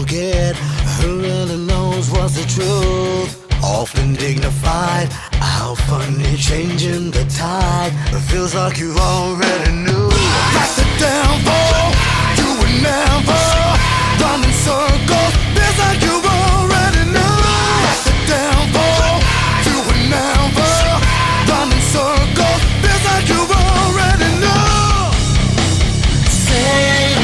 forget who really knows what's the truth. Often dignified, how funny changing the tide. It feels like you already knew. That's the downfall, you would never run in circles. Feels like you already knew. That's the downfall, you would never run in circles. Feels like you already knew. Say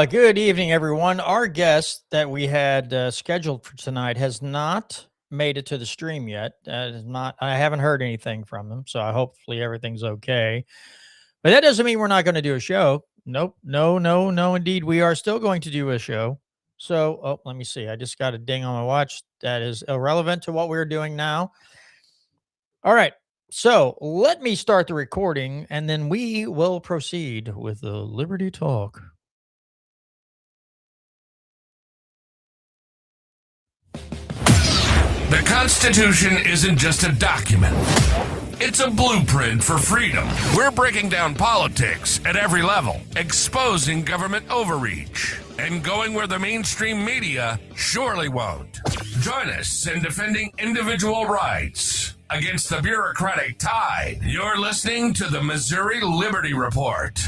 Good evening, everyone. Our guest that we had scheduled for tonight has not made it to the stream yet. I haven't heard anything from him, so hopefully everything's okay. But that doesn't mean we're not going to do a show. Nope. No, indeed. We are still going to do a show. So, let me see. I just got a ding on my watch. That is irrelevant to what we're doing now. All right. So let me start the recording, and then we will proceed with the Liberty Talk. The Constitution isn't just a document. It's a blueprint for freedom. We're breaking down politics at every level, exposing government overreach, and going where the mainstream media surely won't. Join us in defending individual rights against the bureaucratic tide. You're listening to the Missouri Liberty Report.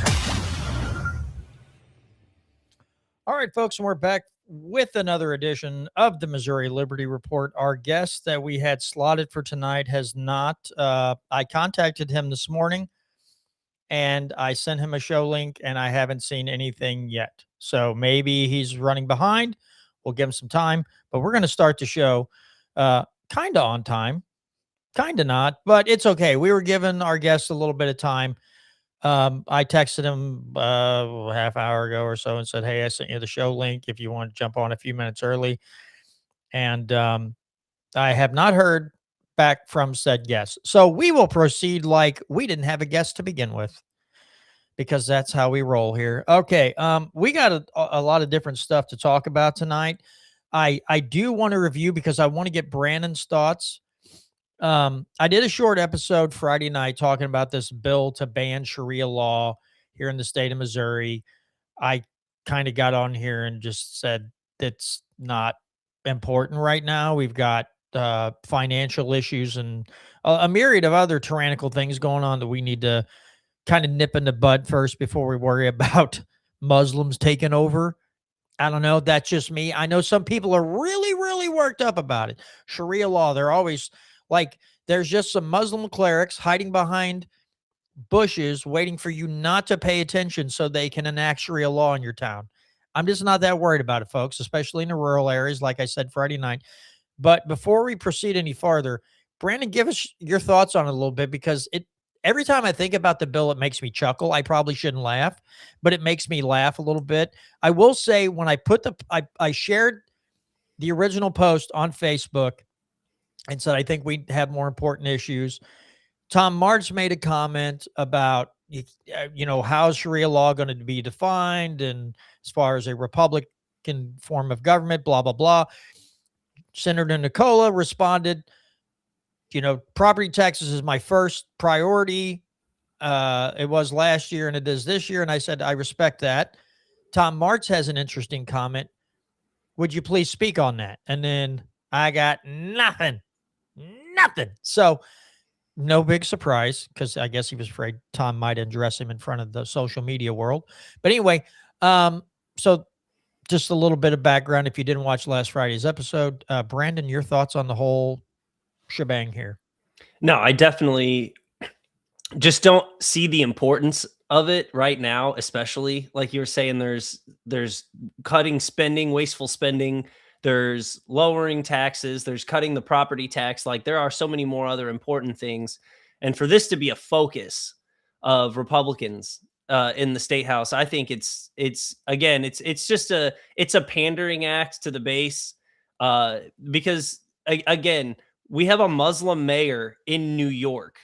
All right, folks, and we're back with another edition of the Missouri Liberty Report. Our guest that we had slotted for tonight has not. I contacted him this morning, and I sent him a show link, and I haven't seen anything yet. So maybe he's running behind. We'll give him some time, but we're going to start the show kind of on time, kind of not, but it's okay. We were giving our guests a little bit of time. I texted him a half hour ago or so and said, "Hey, I sent you the show link if you want to jump on a few minutes early." And I have not heard back from said guest. So we will proceed like we didn't have a guest to begin with, because that's how we roll here. Okay. We got a lot of different stuff to talk about tonight. I do want to review because I want to get Brandon's thoughts. I did a short episode Friday night talking about this bill to ban Sharia law here in the state of Missouri. I kind of got on here and just said it's not important right now. We've got financial issues and a myriad of other tyrannical things going on that we need to kind of nip in the bud first before we worry about Muslims taking over. I don't know. That's just me. I know some people are really, really worked up about it. Sharia law, they're always like, there's just some Muslim clerics hiding behind bushes waiting for you not to pay attention so they can enact Sharia law in your town. I'm just not that worried about it, folks, especially in the rural areas, like I said Friday night. But before we proceed any farther, Brandon, give us your thoughts on it a little bit, because every time I think about the bill, it makes me chuckle. I probably shouldn't laugh, but it makes me laugh a little bit. I will say, when I put I shared the original post on Facebook and said, I think we have more important issues. Tom March made a comment about, how's Sharia law going to be defined, and as far as a Republican form of government, blah, blah, blah. Senator Nicola responded, property taxes is my first priority. It was last year and it is this year. And I said, I respect that. Tom March has an interesting comment. Would you please speak on that? And then I got nothing. So no big surprise, because I guess he was afraid Tom might undress him in front of the social media world. But anyway, so just a little bit of background if you didn't watch last Friday's episode. Brandon, your thoughts on the whole shebang here? No, I definitely just don't see the importance of it right now, especially like you were saying, there's cutting spending, wasteful spending, there's lowering taxes, there's cutting the property tax. Like, there are so many more other important things. And for this to be a focus of Republicans in the state house, I think it's just a pandering act to the base, because again, we have a Muslim mayor in New York,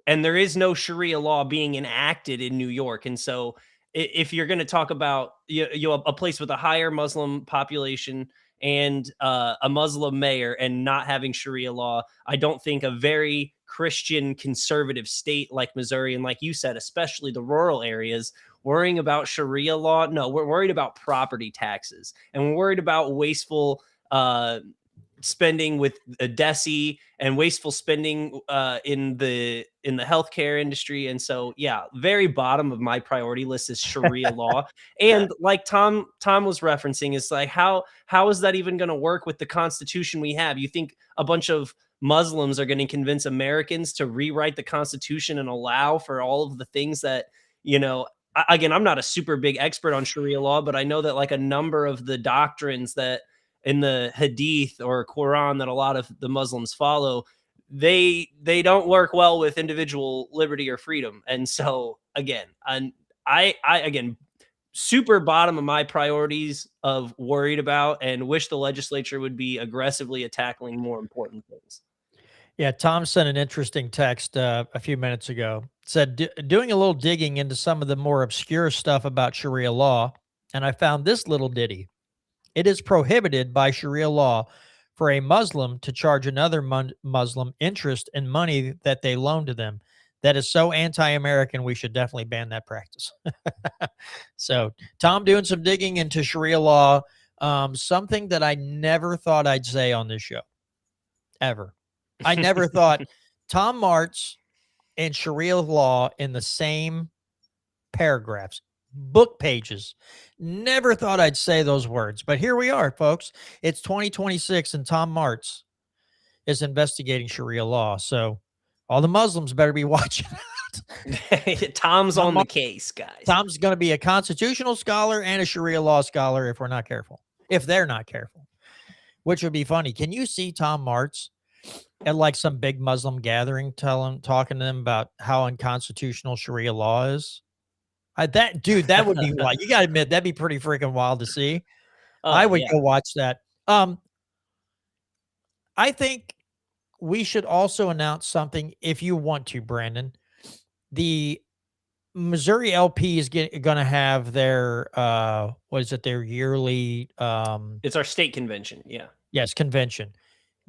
and there is no Sharia law being enacted in New York. And so if you're going to talk about a place with a higher Muslim population and a Muslim mayor and not having Sharia law, I don't think a very Christian conservative state like Missouri, and like you said, especially the rural areas, worrying about Sharia law. No, we're worried about property taxes, and we're worried about wasteful spending with a DESI and wasteful spending in the healthcare industry. And so, yeah, very bottom of my priority list is Sharia law. And like Tom was referencing, is like how is that even going to work with the Constitution we have? You think a bunch of Muslims are going to convince Americans to rewrite the Constitution and allow for all of the things that, again, I'm not a super big expert on Sharia law, but I know that like a number of the doctrines that in the Hadith or Quran that a lot of the Muslims follow, they don't work well with individual liberty or freedom. And so again, I again, super bottom of my priorities of worried about, and wish the legislature would be aggressively tackling more important things. Yeah, Tom sent an interesting text a few minutes ago. Said, doing a little digging into some of the more obscure stuff about Sharia law, and I found this little ditty. It is prohibited by Sharia law for a Muslim to charge another Muslim interest in money that they loan to them. That is so anti-American, we should definitely ban that practice. So Tom doing some digging into Sharia law, something that I never thought I'd say on this show, ever. I never thought Tom Martz and Sharia law in the same paragraphs, book pages. Never thought I'd say those words, but here we are, folks. It's 2026 and Tom Martz is investigating Sharia law. So all the Muslims better be watching out. Tom's on the case, guys. Tom's going to be a constitutional scholar and a Sharia law scholar if we're not careful, if they're not careful, which would be funny. Can you see Tom Martz at like some big Muslim gathering talking to them about how unconstitutional Sharia law is? That would be wild. You got to admit, that'd be pretty freaking wild to see. I would go watch that. I think we should also announce something if you want to, Brandon. The Missouri LP is going to have their, their yearly. It's our state convention. Yeah. Yes, convention.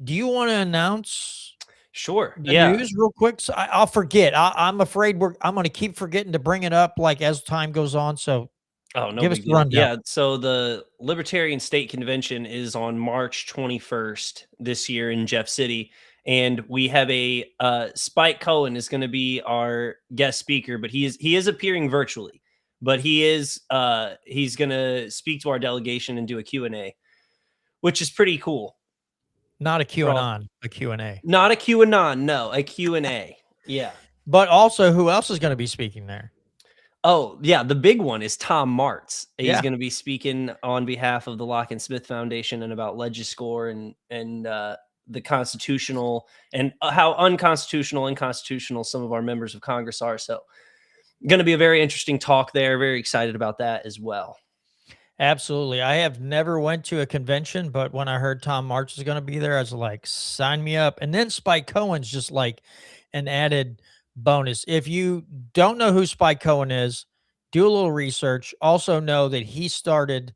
Do you want to announce? Sure. The news real quick. So I'll forget. I'm afraid I'm going to keep forgetting to bring it up like as time goes on. So give us the rundown. Yeah. So the Libertarian State Convention is on March 21st this year in Jeff City. And we have a Spike Cohen is going to be our guest speaker, but he is appearing virtually, but he's going to speak to our delegation and do a Q&A, which is pretty cool. Not a QAnon, a Q&A. Not a QAnon, no, a Q&A. Yeah. But also, who else is going to be speaking there? Oh, yeah, the big one is Tom Martz. He's going to be speaking on behalf of the Locke and Smith Foundation and about Legiscore and the constitutional and how unconstitutional and constitutional some of our members of Congress are. So going to be a very interesting talk there. Very excited about that as well. Absolutely. I have never went to a convention, but when I heard Tom Martz is going to be there, I was like, sign me up. And then Spike Cohen's just like an added bonus. If you don't know who Spike Cohen is, do a little research. Also know that he started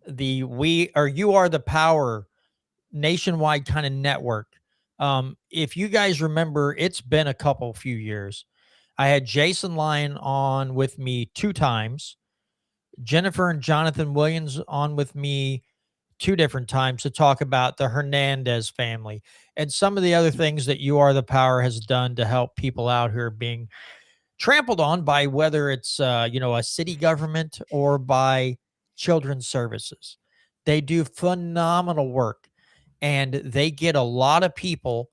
the You Are the Power nationwide kind of network. If you guys remember, it's been a few years. I had Jason Lyon on with me 2 times. Jennifer and Jonathan Williams on with me 2 different times to talk about the Hernandez family and some of the other things that You Are the Power has done to help people out who are being trampled on by whether it's, a city government or by children's services. They do phenomenal work and they get a lot of people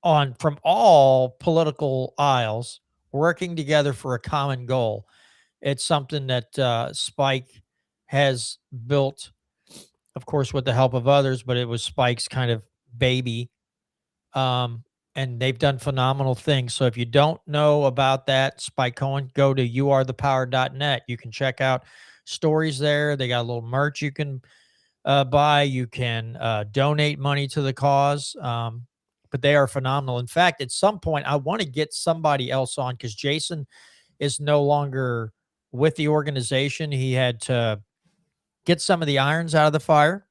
from all political aisles working together for a common goal. It's something that Spike has built, of course, with the help of others, but it was Spike's kind of baby. And they've done phenomenal things. So if you don't know about that, Spike Cohen, go to youarethepower.net. You can check out stories there. They got a little merch you can buy. You can donate money to the cause. But they are phenomenal. In fact, at some point, I want to get somebody else on because Jason is no longer with the organization. He had to get some of the irons out of the fire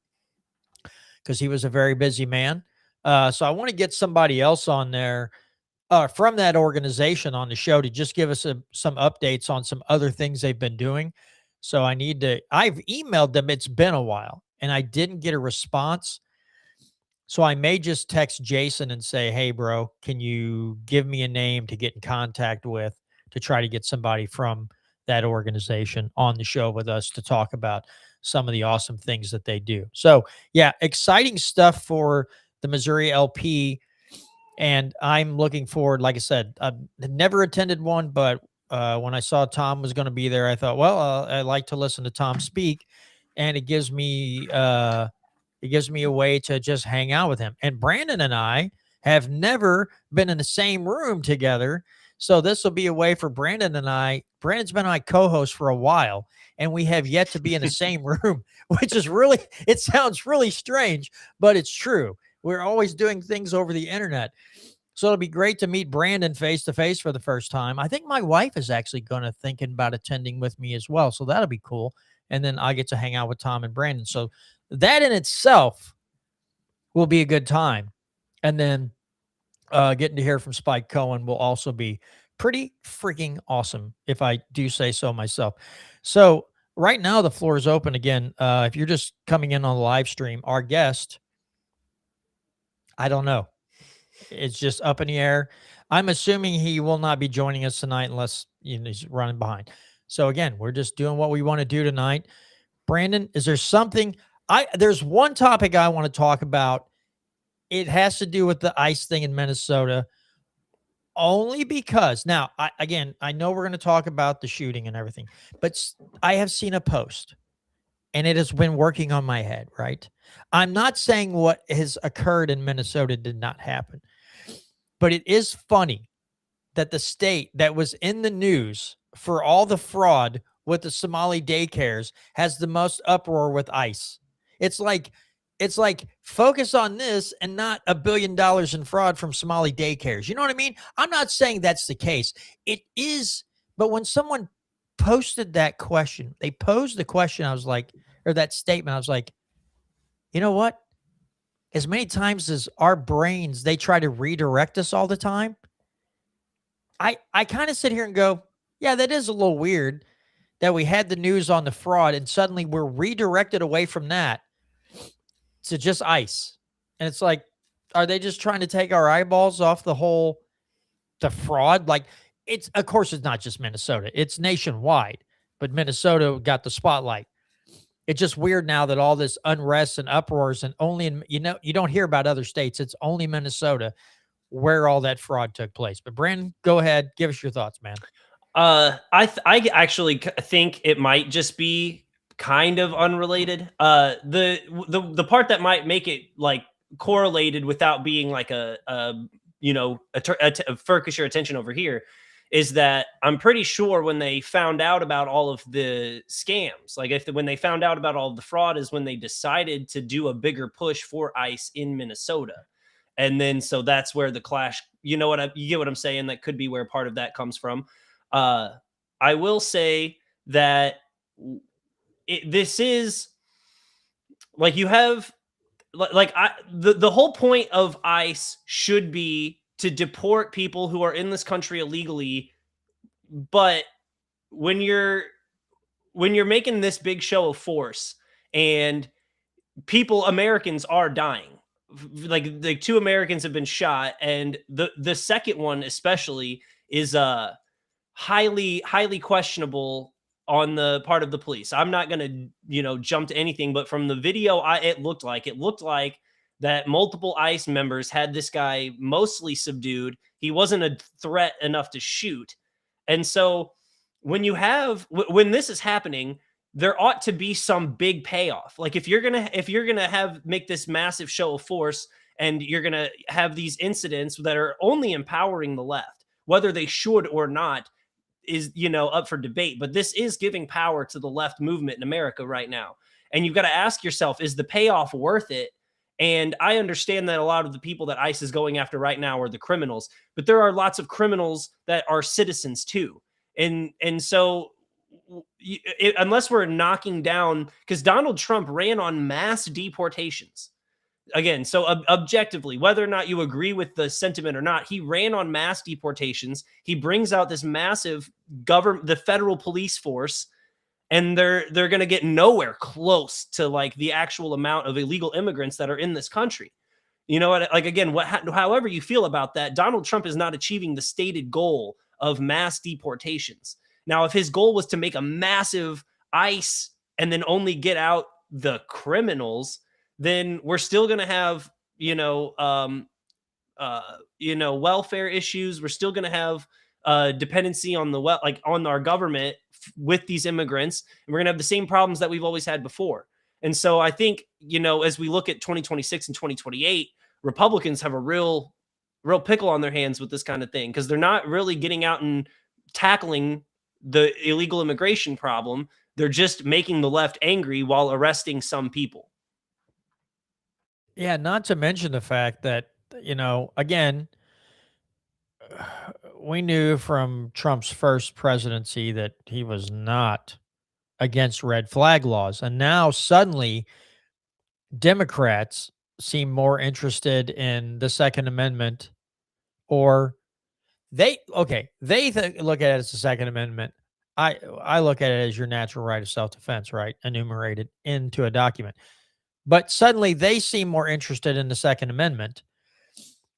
because he was a very busy man. So I want to get somebody else on there from that organization on the show to just give us some updates on some other things they've been doing. So I've emailed them. It's been a while and I didn't get a response. So I may just text Jason and say, hey, bro, can you give me a name to get in contact with to try to get somebody from that organization on the show with us to talk about some of the awesome things that they do. So, yeah, exciting stuff for the Missouri LP. And I'm looking forward. Like I said, I've never attended one, but when I saw Tom was going to be there, I thought, well, I like to listen to Tom speak, and it gives me a way to just hang out with him. And Brandon and I have never been in the same room together, so this will be a way for Brandon and I. Brandon's been my co-host for a while, and we have yet to be in the same room, which is really, it sounds really strange, but it's true. We're always doing things over the internet. So it'll be great to meet Brandon face to face for the first time. I think my wife is actually going to thinking about attending with me as well. So that'll be cool. And then I get to hang out with Tom and Brandon. So that in itself will be a good time. And then getting to hear from Spike Cohen will also be pretty freaking awesome, if I do say so myself. So right now the floor is open again. If you're just coming in on the live stream, our guest, I don't know. It's just up in the air. I'm assuming he will not be joining us tonight unless he's running behind. So again, we're just doing what we want to do tonight. Brandon, is there something there's one topic I want to talk about. It has to do with the ICE thing in Minnesota, only because now I know we're going to talk about the shooting and everything, but I have seen a post and it has been working on my head, right? I'm not saying what has occurred in Minnesota did not happen, but it is funny that the state that was in the news for all the fraud with the Somali daycares has the most uproar with ICE. It's like focus on this and not $1 billion in fraud from Somali daycares. You know what I mean? I'm not saying that's the case. It is, but when someone posted that question, they posed the question, I was like, or that statement, I was like, you know what? As many times as our brains, they try to redirect us all the time. I kind of sit here and go, yeah, that is a little weird that we had the news on the fraud and suddenly we're redirected away from that to just ICE. And it's like, are they just trying to take our eyeballs off the fraud? Like, it's, of course, it's not just Minnesota, it's nationwide, but Minnesota got the spotlight. It's just weird now that all this unrest and uproars and only in, you don't hear about other states. It's only Minnesota where all that fraud took place. But Brandon, go ahead. Give us your thoughts, man. I actually think it might just be kind of unrelated. The part that might make it like correlated without being like focus your attention over here is that I'm pretty sure when they found out about all of the scams, like when they found out about all of the fraud is when they decided to do a bigger push for ICE in Minnesota. And then, so that's where the clash, you get what I'm saying? That could be where part of that comes from. I will say that this is like, you have the whole point of ICE should be to deport people who are in this country illegally. But when you're making this big show of force and Americans are dying, like 2 Americans have been shot, and the second one especially is highly questionable on the part of the police. I'm not going to jump to anything, but from the video it looked like that multiple ICE members had this guy mostly subdued. He wasn't a threat enough to shoot. And so when when this is happening, there ought to be some big payoff. Like if you're going to make this massive show of force and you're going to have these incidents that are only empowering the left, whether they should or not is, up for debate. But this is giving power to the left movement in America right now. And you've got to ask yourself, is the payoff worth it? And I understand that a lot of the people that ICE is going after right now are the criminals, but there are lots of criminals that are citizens too. And so unless we're knocking down, because Donald Trump ran on mass deportations, again, so objectively, whether or not you agree with the sentiment or not, he ran on mass deportations. He brings out this massive government, the federal police force, and they're going to get nowhere close to like the actual amount of illegal immigrants that are in this country. You know what? Like, again, however you feel about that, Donald Trump is not achieving the stated goal of mass deportations. Now, if his goal was to make a massive ICE and then only get out the criminals, then we're still going to have, welfare issues. We're still going to have dependency on on our government with these immigrants, and we're going to have the same problems that we've always had before. And so I think, as we look at 2026 and 2028, Republicans have a real pickle on their hands with this kind of thing, because they're not really getting out and tackling the illegal immigration problem. They're just making the left angry while arresting some people. Yeah, not to mention the fact that, again, we knew from Trump's first presidency that he was not against red flag laws. And now suddenly Democrats seem more interested in the Second Amendment, or they look at it as the Second Amendment. I look at it as your natural right of self-defense, right? Enumerated into a document. But suddenly they seem more interested in the Second Amendment.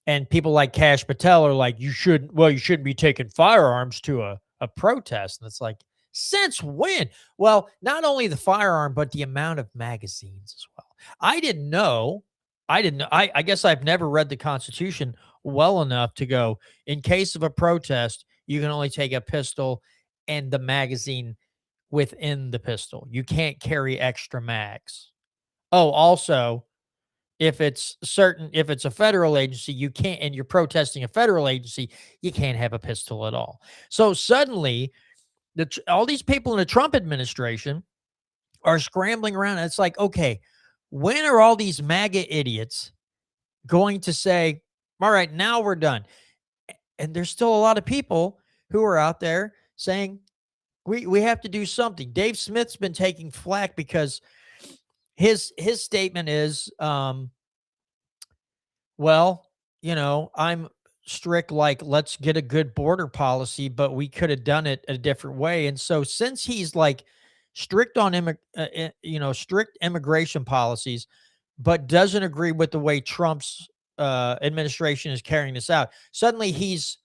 And people like Kash Patel are like, you shouldn't be taking firearms to a protest. And it's like, since when? Well, not only the firearm, but the amount of magazines as well. I didn't know. I guess I've never read the Constitution well enough to go, in case of a protest, you can only take a pistol and the magazine within the pistol. You can't carry extra mags. Oh, also, if it's a federal agency, you can't, and you're protesting a federal agency, you can't have a pistol at all. So suddenly, all these people in the Trump administration are scrambling around. And it's like, okay, when are all these MAGA idiots going to say, all right, now we're done? And there's still a lot of people who are out there saying, we have to do something. Dave Smith's been taking flack because his statement is, I'm strict, like, let's get a good border policy, but we could have done it a different way. And so since he's like strict on strict immigration policies, but doesn't agree with the way Trump's administration is carrying this out, suddenly he's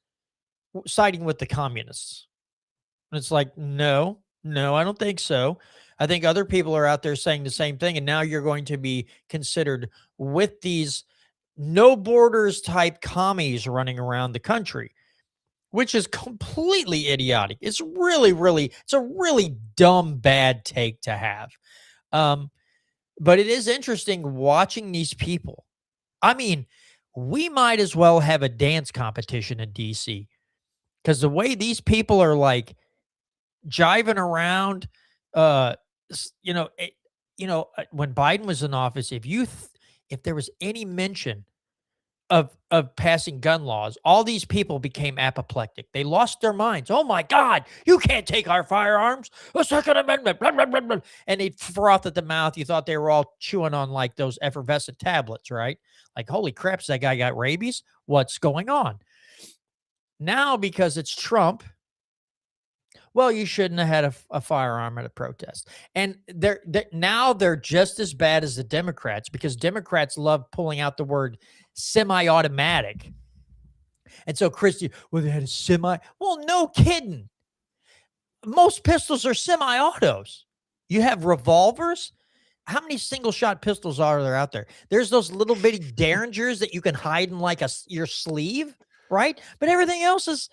siding with the communists. And it's like, no, I don't think so. I think other people are out there saying the same thing. And now you're going to be considered with these no borders type commies running around the country, which is completely idiotic. It's a really dumb, bad take to have. But it is interesting watching these people. I mean, we might as well have a dance competition in DC, because the way these people are like jiving around, when Biden was in office, if there was any mention of passing gun laws, all these people became apoplectic. They lost their minds. Oh my God, you can't take our firearms. The Second Amendment, blah, blah, blah, blah. And they'd froth at the mouth. You thought they were all chewing on like those effervescent tablets, right? Like, holy crap, that guy got rabies? What's going on? Now, because it's Trump, well, you shouldn't have had a firearm at a protest. And now they're just as bad as the Democrats, because Democrats love pulling out the word semi-automatic. And so Christie, they had a semi. Well, no kidding. Most pistols are semi-autos. You have revolvers. How many single-shot pistols are there out there? There's those little bitty Derringers that you can hide in like your sleeve, right? But everything else is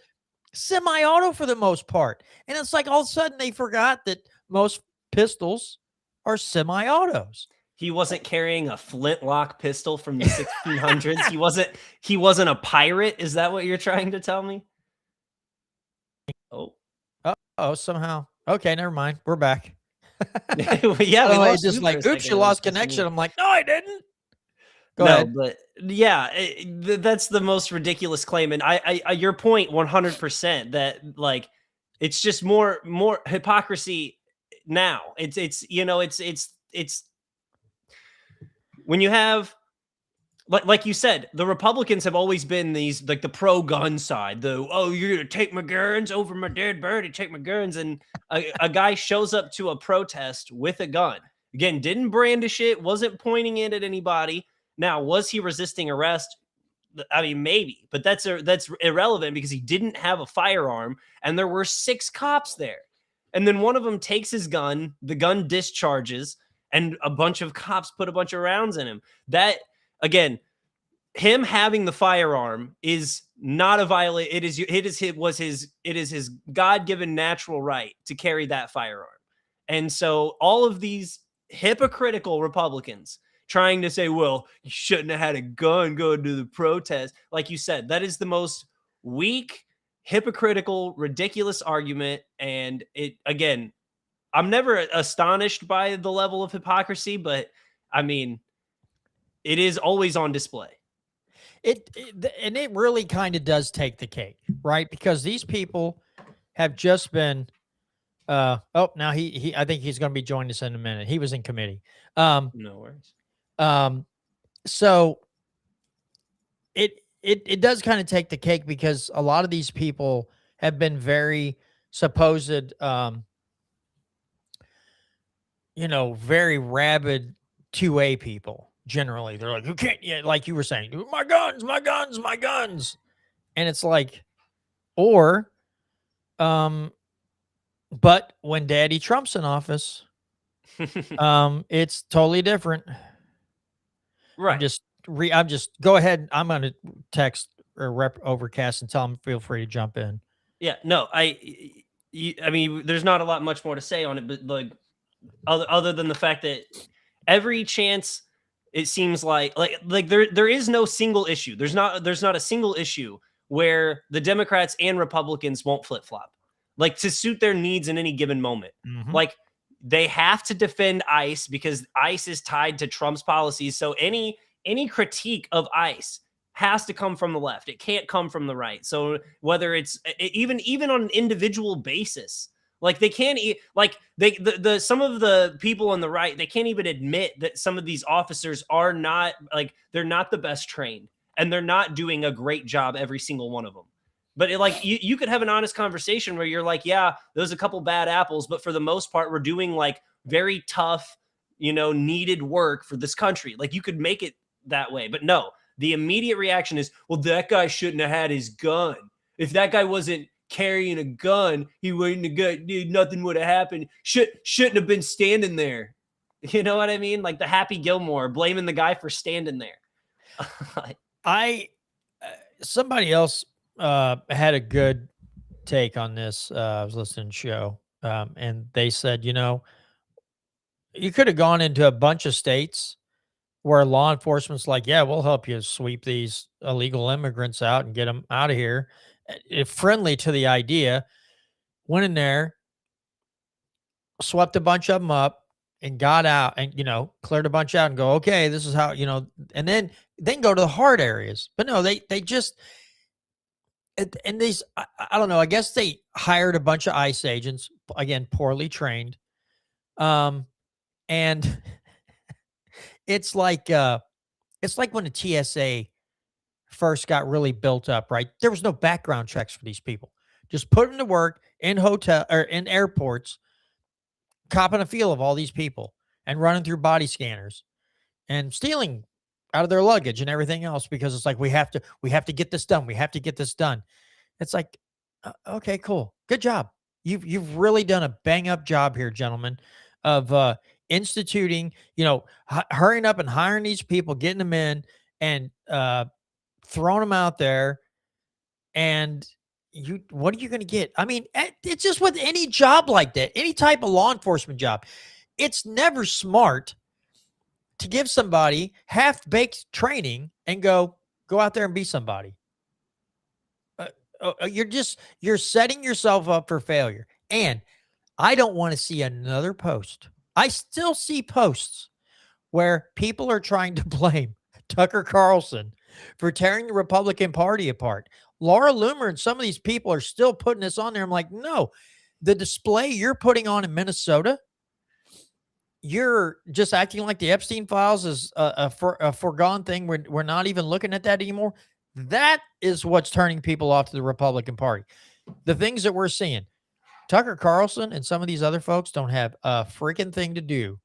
semi-auto for the most part. And it's like all of a sudden they forgot that most pistols are semi-autos. He wasn't carrying a flintlock pistol from the 1600s. He wasn't a pirate. Is that what you're trying to tell me? Oh, somehow. Okay, never mind. We're back. Yeah, we lost just like, oops, you lost connection. I'm like, no, I didn't. Go ahead. But yeah, that's the most ridiculous claim. And I your point 100% that like, it's just more hypocrisy now. It's when you have like you said, the Republicans have always been these like the pro-gun side. You're gonna take my guns over my dead birdie, take my guns, and a guy shows up to a protest with a gun. Again, didn't brandish it, wasn't pointing it at anybody. Now, was he resisting arrest? I mean, maybe, but that's irrelevant because he didn't have a firearm, and there were 6 cops there. And then one of them takes his gun, the gun discharges, and a bunch of cops put a bunch of rounds in him. That, again, him having the firearm is not a violation. It is his God-given natural right to carry that firearm. And so all of these hypocritical Republicans trying to say, well, you shouldn't have had a gun going to the protest. Like you said, that is the most weak, hypocritical, ridiculous argument. And it, again, I'm never astonished by the level of hypocrisy, but I mean, it is always on display. And it really kind of does take the cake, right? Because these people have just been, now I think he's going to be joining us in a minute. He was in committee. No worries. So it does kind of take the cake because a lot of these people have been very supposed, very rabid 2A people. Generally, they're like, you can't, like you were saying, my guns, my guns, my guns. And it's like, but when Daddy Trump's in office, it's totally different. Right. I'm just go ahead. I'm going to text or Rep Overcast and tell them feel free to jump in. Yeah, no, I mean, there's not a lot much more to say on it, but like other than the fact that every chance it seems like there is no single issue. There's not a single issue where the Democrats and Republicans won't flip-flop, like to suit their needs in any given moment. Mm-hmm. Like they have to defend ICE because ICE is tied to Trump's policies. So any critique of ICE has to come from the left. It can't come from the right. So whether it's even on an individual basis, like they can't like some of the people on the right, they can't even admit that some of these officers are not like, they're not the best trained and they're not doing a great job, every single one of them. But you could have an honest conversation where you're like, yeah, there's a couple bad apples, but for the most part, we're doing like very tough, needed work for this country. Like you could make it that way, but no, the immediate reaction is, well, that guy shouldn't have had his gun. If that guy wasn't carrying a gun, he wouldn't have got, nothing would have happened. Shouldn't have been standing there. You know what I mean? Like the Happy Gilmore blaming the guy for standing there. Somebody else had a good take on this. I was listening to the show, and they said, you could have gone into a bunch of states where law enforcement's like, yeah, we'll help you sweep these illegal immigrants out and get them out of here. Friendly to the idea, went in there, swept a bunch of them up and got out and, cleared a bunch out and go, okay, this is how, and then go to the hard areas. But no, they just, and these, I don't know, I guess they hired a bunch of ICE agents, again, poorly trained. And it's like when the TSA first got really built up, right? There was no background checks for these people. Just put them to work in hotel or in airports, copping a feel of all these people and running through body scanners and stealing out of their luggage and everything else because it's like we have to get this done. We have to get this done. It's like, okay, cool, good job. You've really done a bang up job here, gentlemen, of instituting, hurrying up and hiring these people, getting them in and throwing them out there. And what are you going to get? I mean, it's just with any job like that, any type of law enforcement job, it's never smart to give somebody half-baked training and go out there and be somebody. You're setting yourself up for failure. And I don't want to see another post. I still see posts where people are trying to blame Tucker Carlson for tearing the Republican Party apart. Laura Loomer and some of these people are still putting this on there. I'm like, no, the display you're putting on in Minnesota, you're just acting like the Epstein files is a foregone thing. We're not even looking at that anymore. That is what's turning people off to the Republican Party. The things that we're seeing, Tucker Carlson and some of these other folks don't have a freaking thing to do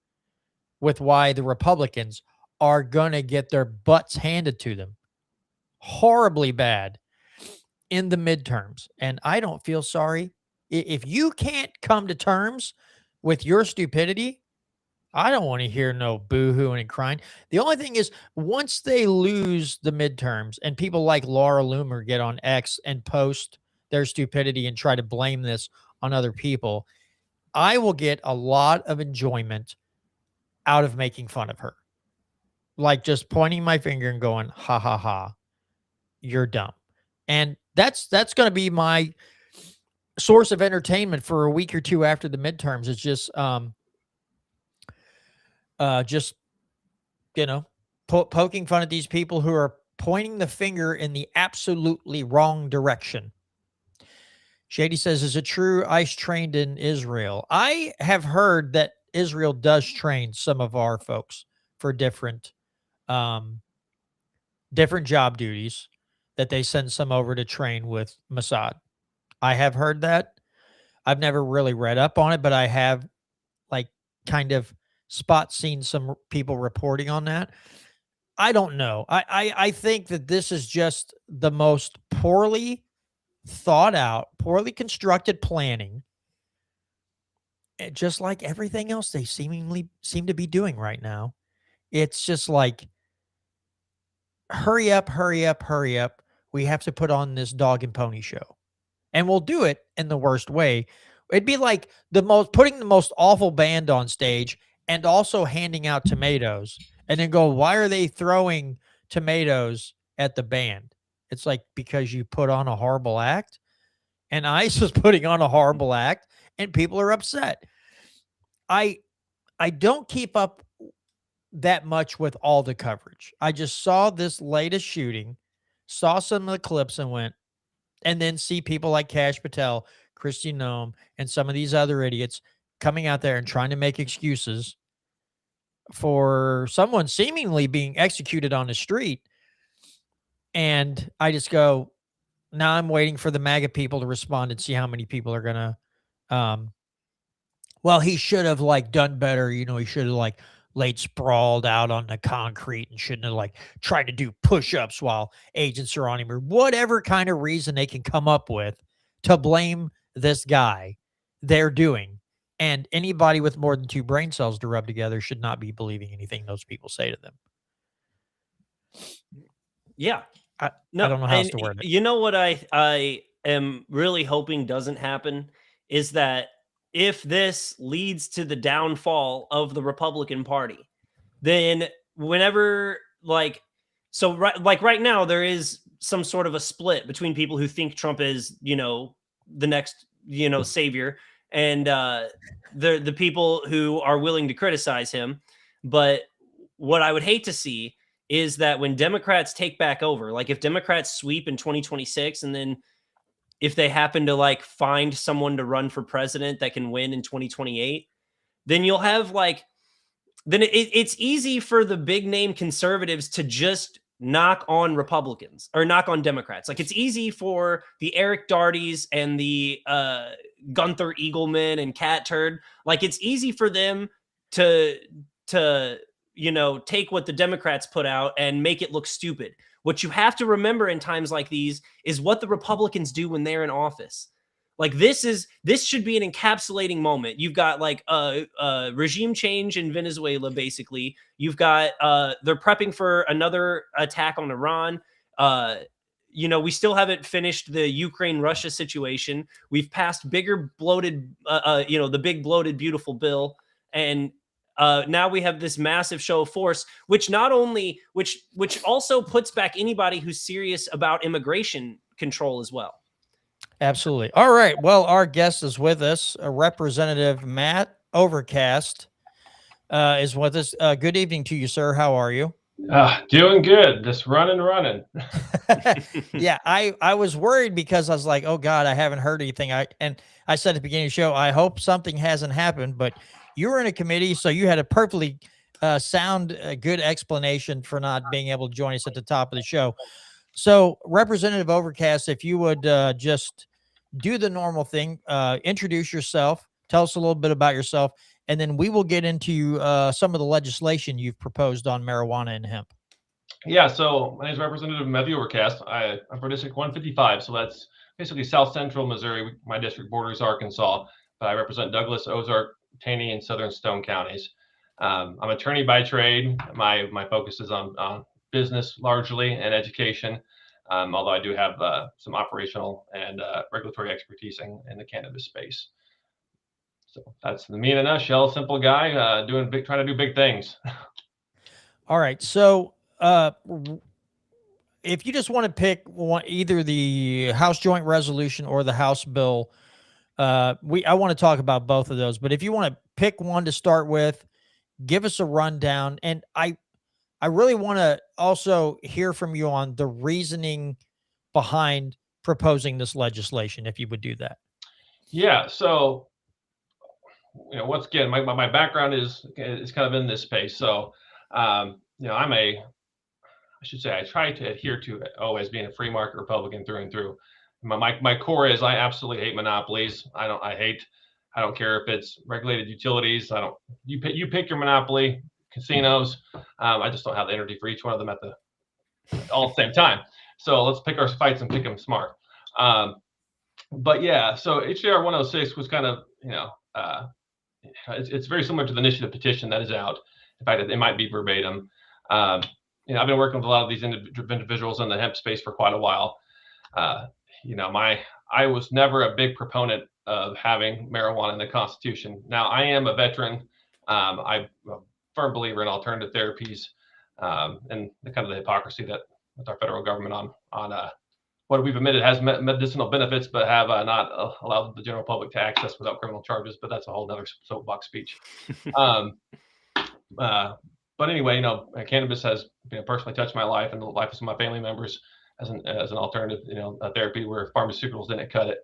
with why the Republicans are going to get their butts handed to them horribly bad in the midterms. And I don't feel sorry. If you can't come to terms with your stupidity, I don't want to hear no boo-hooing and crying. The only thing is, once they lose the midterms and people like Laura Loomer get on X and post their stupidity and try to blame this on other people, I will get a lot of enjoyment out of making fun of her. Like just pointing my finger and going, ha, ha, ha, you're dumb. And that's going to be my source of entertainment for a week or two after the midterms. It's just, poking fun at these people who are pointing the finger in the absolutely wrong direction. Shady says, is it true ICE trained in Israel? I have heard that Israel does train some of our folks for different job duties, that they send some over to train with Mossad. I have heard that. I've never really read up on it, but I have kind of seen some people reporting on that. I don't know. I think that this is just the most poorly thought out, poorly constructed planning, just like everything else they seem to be doing right now. It's just like, hurry up, hurry up, hurry up. We have to put on this dog and pony show. And we'll do it in the worst way. It'd be like putting the most awful band on stage and also handing out tomatoes, and then go, why are they throwing tomatoes at the band? It's like, because you put on a horrible act, and ICE was putting on a horrible act, and people are upset. I don't keep up that much with all the coverage. I just saw this latest shooting, saw some of the clips and then see people like Kash Patel, Kristi Noem, and some of these other idiots coming out there and trying to make excuses for someone seemingly being executed on the street. And I just go, now I'm waiting for the MAGA people to respond and see how many people are going to, well, he should have done better. He should have laid sprawled out on the concrete and shouldn't have tried to do push-ups while agents are on him, or whatever kind of reason they can come up with to blame this guy, they're doing. And anybody with more than 2 brain cells to rub together should not be believing anything those people say to them. Yeah. I don't know how else to word it. You know what I am really hoping doesn't happen is that if this leads to the downfall of the Republican Party, then whenever right now there is some sort of a split between people who think Trump is, the next, savior, and the people who are willing to criticize him. But what I would hate to see is that when Democrats take back over, if Democrats sweep in 2026, and then if they happen to find someone to run for president that can win in 2028, then you'll have it's easy for the big name conservatives to just knock on Republicans or knock on Democrats. It's easy for the Eric Dartys and the Gunther Eagleman and Cat Turd. It's easy for them to take what the Democrats put out and make it look stupid. What you have to remember in times like these is what the Republicans do when they're in office. This should be an encapsulating moment. You've got a regime change in Venezuela, basically. You've got they're prepping for another attack on Iran. We still haven't finished the Ukraine-Russia situation. We've passed bigger bloated, the big bloated beautiful bill, and now we have this massive show of force, which also puts back anybody who's serious about immigration control as well. Absolutely. All right. Well, our guest is with us. Representative Matt Overcast is with us. Good evening to you, sir. How are you? Doing good. Just running. Yeah, I was worried because I was like, oh God, I haven't heard anything. I said at the beginning of the show, I hope something hasn't happened, but you were in a committee, so you had a perfectly sound, good explanation for not being able to join us at the top of the show. So, Representative Overcast, if you would just do the normal thing, introduce yourself, tell us a little bit about yourself, and then we will get into some of the legislation you've proposed on marijuana and hemp. Yeah, so my name is Representative Matthew Overcast. I'm for District 155, so that's basically South Central Missouri. My district borders Arkansas, but I represent Douglas, Ozark, Taney, and Southern Stone counties. I'm an attorney by trade. My focus is on business largely and education, although I do have some operational and regulatory expertise in the cannabis space. So that's me in a nutshell. Simple guy trying to do big things. All right, so if you just want to pick one, either the House Joint Resolution or the House bill, I want to talk about both of those. But if you want to pick one to start with, give us a rundown. And I really want to also hear from you on the reasoning behind proposing this legislation, if you would do that. Yeah. So, once again, my background is kind of in this space. So, I should say I try to adhere to always being a free market Republican through and through. My core is I absolutely hate monopolies. I don't care if it's regulated utilities. You pick your monopoly. Casinos. I just don't have the energy for each one of them all at the same time. So let's pick our fights and pick them smart. But yeah, so HJR 106 was kind of, it's very similar to the initiative petition that is out. In fact, it might be verbatim. I've been working with a lot of these individuals in the hemp space for quite a while. I was never a big proponent of having marijuana in the Constitution. Now, I am a veteran. I'm a firm believer in alternative therapies, and the kind of the hypocrisy that with our federal government on what we've admitted has medicinal benefits, but have not allowed the general public to access without criminal charges. But that's a whole other soapbox speech. But anyway, cannabis has personally touched my life and the life of some of my family members as an alternative, a therapy where pharmaceuticals didn't cut it.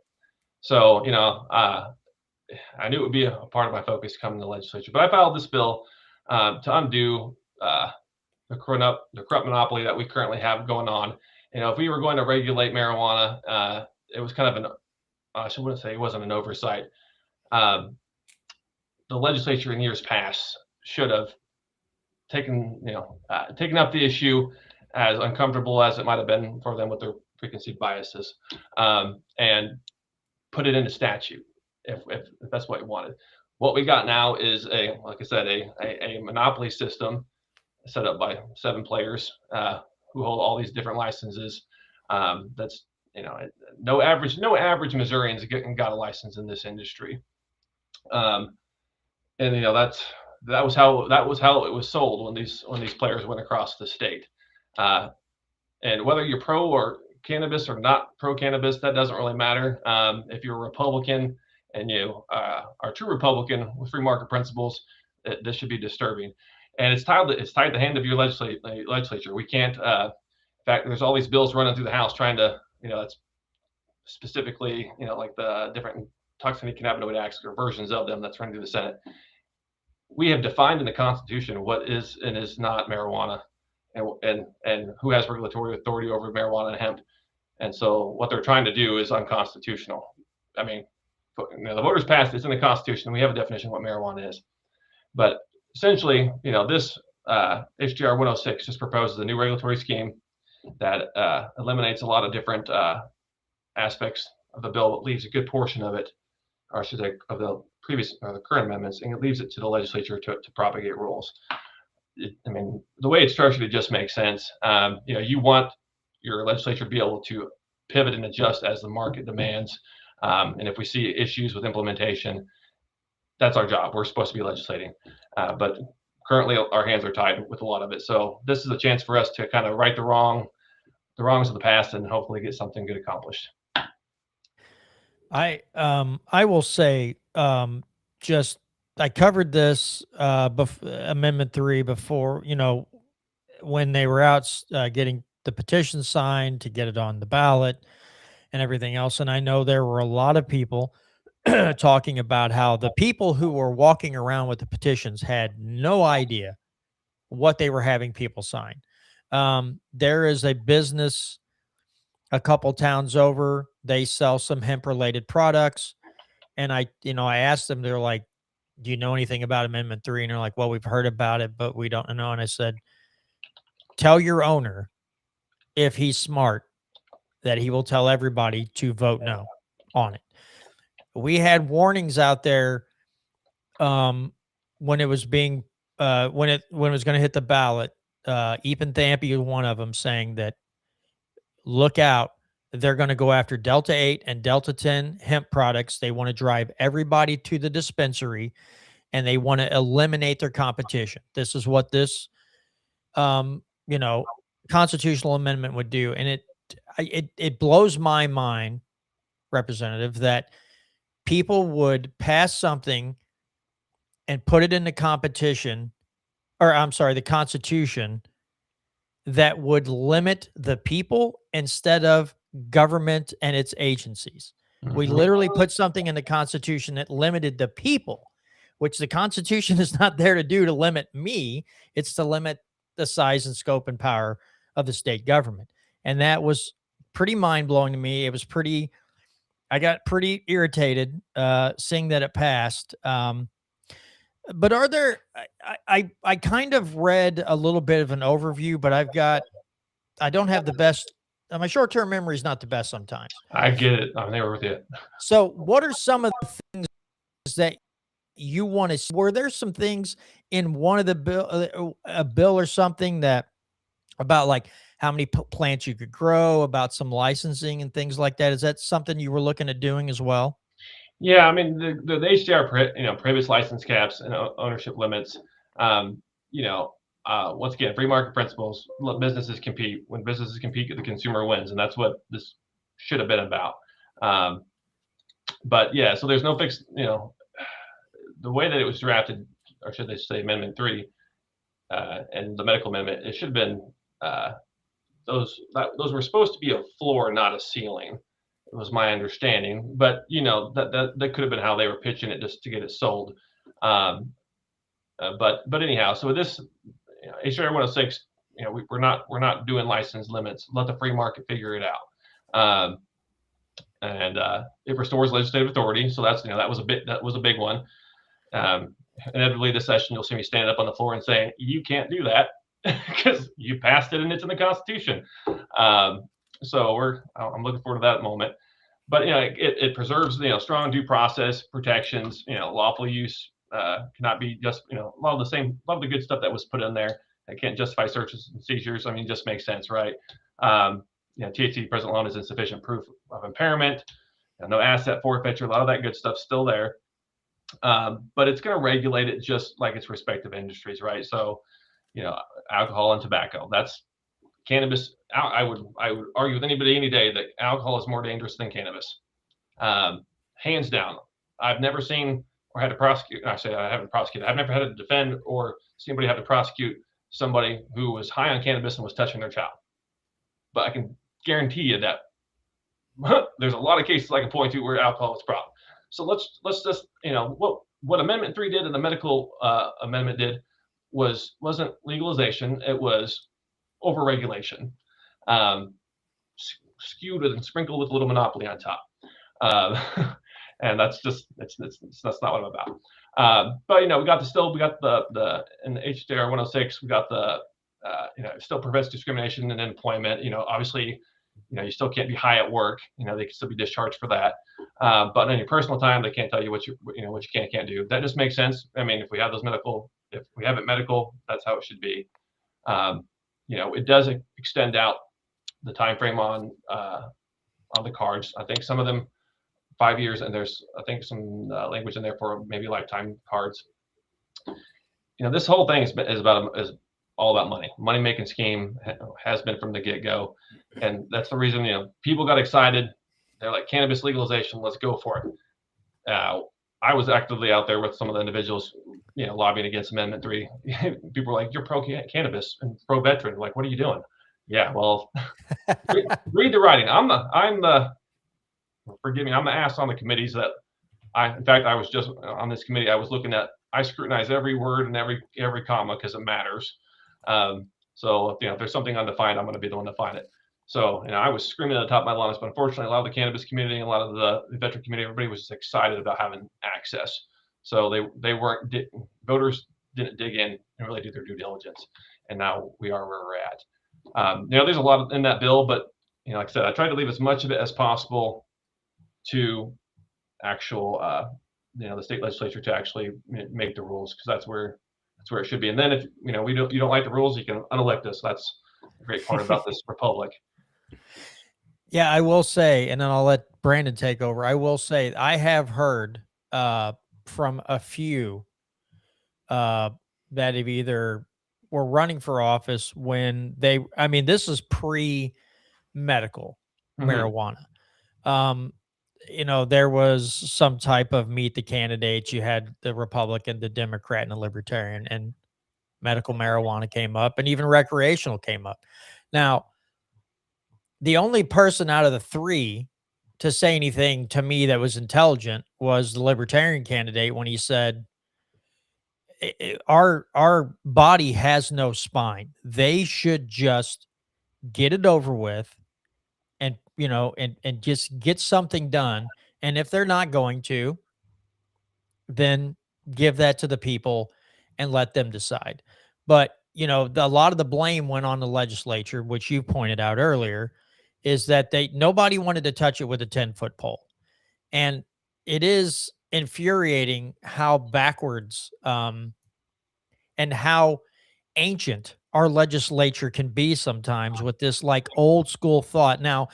So, I knew it would be a part of my focus coming to the legislature. But I filed this bill to undo the corrupt monopoly that we currently have going on. If we were going to regulate marijuana, it was kind of I wouldn't say it wasn't an oversight. The legislature in years past should have taken up the issue, as uncomfortable as it might have been for them with their preconceived biases, and put it into statute if that's what you wanted. What we got now is a monopoly system set up by 7 players who hold all these different licenses. That's no average Missourians got a license in this industry, and that was how it was sold when these players went across the state. And whether you're pro or cannabis or not pro cannabis, that doesn't really matter. If you're a Republican and you are a true Republican with free market principles, this should be disturbing. And it's tied the hand of your legislature. We can't. In fact, there's all these bills running through the House trying to, that's specifically, like the different toxic cannabinoid acts or versions of them that's running through the Senate. We have defined in the Constitution what is and is not marijuana, and who has regulatory authority over marijuana and hemp. And so what they're trying to do is unconstitutional. I mean, the voters passed it's in the Constitution. We have a definition of what marijuana is. But essentially, this HJR 106 just proposes a new regulatory scheme that eliminates a lot of different aspects of the bill, but leaves a good portion of it, or I should say, of the previous or the current amendments, and it leaves it to the legislature to propagate rules. The way it's structured, it just makes sense. You want your legislature to be able to pivot and adjust as the market demands. And if we see issues with implementation, that's our job. We're supposed to be legislating. But currently our hands are tied with a lot of it. So this is a chance for us to kind of right the wrongs of the past and hopefully get something good accomplished. I will say, I covered this Amendment 3 before, when they were out getting the petition signed to get it on the ballot and everything else. And I know there were a lot of people talking about how the people who were walking around with the petitions had no idea what they were having people sign. There is a business a couple towns over. They sell some hemp related products. And I asked them, they're like, do you know anything about Amendment 3? And they're like, well, we've heard about it, but we don't know. And I said, tell your owner, if he's smart, that he will tell everybody to vote no on it. We had warnings out there when it was being when it was going to hit the ballot. Ethan Thampy was one of them, saying that look out, they're going to go after Delta 8 and Delta 10 hemp products. They want to drive everybody to the dispensary, and they want to eliminate their competition. This is what this constitutional amendment would do. And it blows my mind, Representative, that people would pass something and put it in the competition, or I'm sorry, the Constitution, that would limit the people instead of government and its agencies. We literally put something in the Constitution that limited the people, which the Constitution is not there to do, to limit me. It's to limit the size and scope and power of the state government. And that was pretty mind-blowing to me. I got pretty irritated seeing that it passed. But are there, I kind of read a little bit of an overview, but I don't have the best, my short-term memory is not the best sometimes. I get it. I'm there with you. So what are some of the things that you want to see? Were there some things in one of the bill, a bill or something that about like how many plants you could grow, about some licensing and things like that? Is that something you were looking at doing as well? Yeah, I mean the HDR prohibits license caps and ownership limits. Once again, free market principles. Let businesses compete. When businesses compete, the consumer wins, and that's what this should have been about. But yeah, so there's no fixed. The way that it was drafted, or should they say Amendment 3, and the medical amendment, it should have been those were supposed to be a floor, not a ceiling. It was my understanding, but that could have been how they were pitching it, just to get it sold. But anyhow, so with this HR 106, we're not doing license limits. Let the free market figure it out. And it restores legislative authority. So that's that was a big one. Inevitably this session, you'll see me stand up on the floor and saying, you can't do that because you passed it and it's in the Constitution. So I'm looking forward to that moment. But it preserves strong due process protections. Lawful use cannot be just a lot of the good stuff that was put in there. It can't justify searches and seizures. I mean, it just makes sense, right? THC present alone is insufficient proof of impairment. No asset forfeiture. A lot of that good stuff's still there. But it's going to regulate it just like its respective industries, right? So, alcohol and tobacco. That's cannabis. I would argue with anybody any day that alcohol is more dangerous than cannabis. Hands down. I've never seen or had to prosecute. I say I haven't prosecuted. I've never had to defend or see anybody have to prosecute somebody who was high on cannabis and was touching their child. But I can guarantee you that there's a lot of cases I can point to where alcohol is a problem. So let's just what Amendment 3 did and the medical amendment did wasn't legalization. It was overregulation, skewed and sprinkled with a little monopoly on top. And that's not what I'm about. But we got the in the HJR 106, we got the it still prevents discrimination in employment. Obviously, you still can't be high at work. They can still be discharged for that. But in your personal time, they can't tell you what you can't do. That just makes sense. I mean, if we have it medical, that's how it should be. It does extend out the time frame on the cards. I think some of them 5 years, and there's I think some language in there for maybe lifetime cards. This whole thing is all about money making scheme, has been from the get-go, and that's the reason people got excited. They're like, cannabis legalization, let's go for it. I was actively out there with some of the individuals lobbying against Amendment 3. People were like, you're pro cannabis and pro veteran, like, what are you doing? Yeah, well, read the writing. I'm the forgive me, I'm the ass on the committees that In fact, I was just on this committee. I scrutinize every word and every comma because it matters. So if there's something undefined, I'm going to be the one to find it. So I was screaming at the top of my lungs, but unfortunately, a lot of the cannabis community and a lot of the veteran community, everybody was just excited about having access. So voters didn't dig in and really do their due diligence, and now we are where we're at. There's a lot in that bill, but like I said, I tried to leave as much of it as possible to actual, the state legislature to actually make the rules, because that's where it should be. And then if you don't like the rules, you can unelect us. That's the great part about this republic. Yeah, I will say, and then I'll let Brandon take over. I will say I have heard from a few that have either were running for office when this is pre-medical marijuana. There was some type of meet the candidates. You had the Republican, the Democrat, and the Libertarian, and medical marijuana came up, and even recreational came up. Now, the only person out of the three to say anything to me that was intelligent was the Libertarian candidate when he said, our body has no spine. They should just get it over with and just get something done. And if they're not going to, then give that to the people and let them decide. But, a lot of the blame went on the legislature, which you pointed out earlier, is that nobody wanted to touch it with a 10-foot pole. And it is infuriating how backwards and how ancient our legislature can be sometimes with this like old school thought. Now,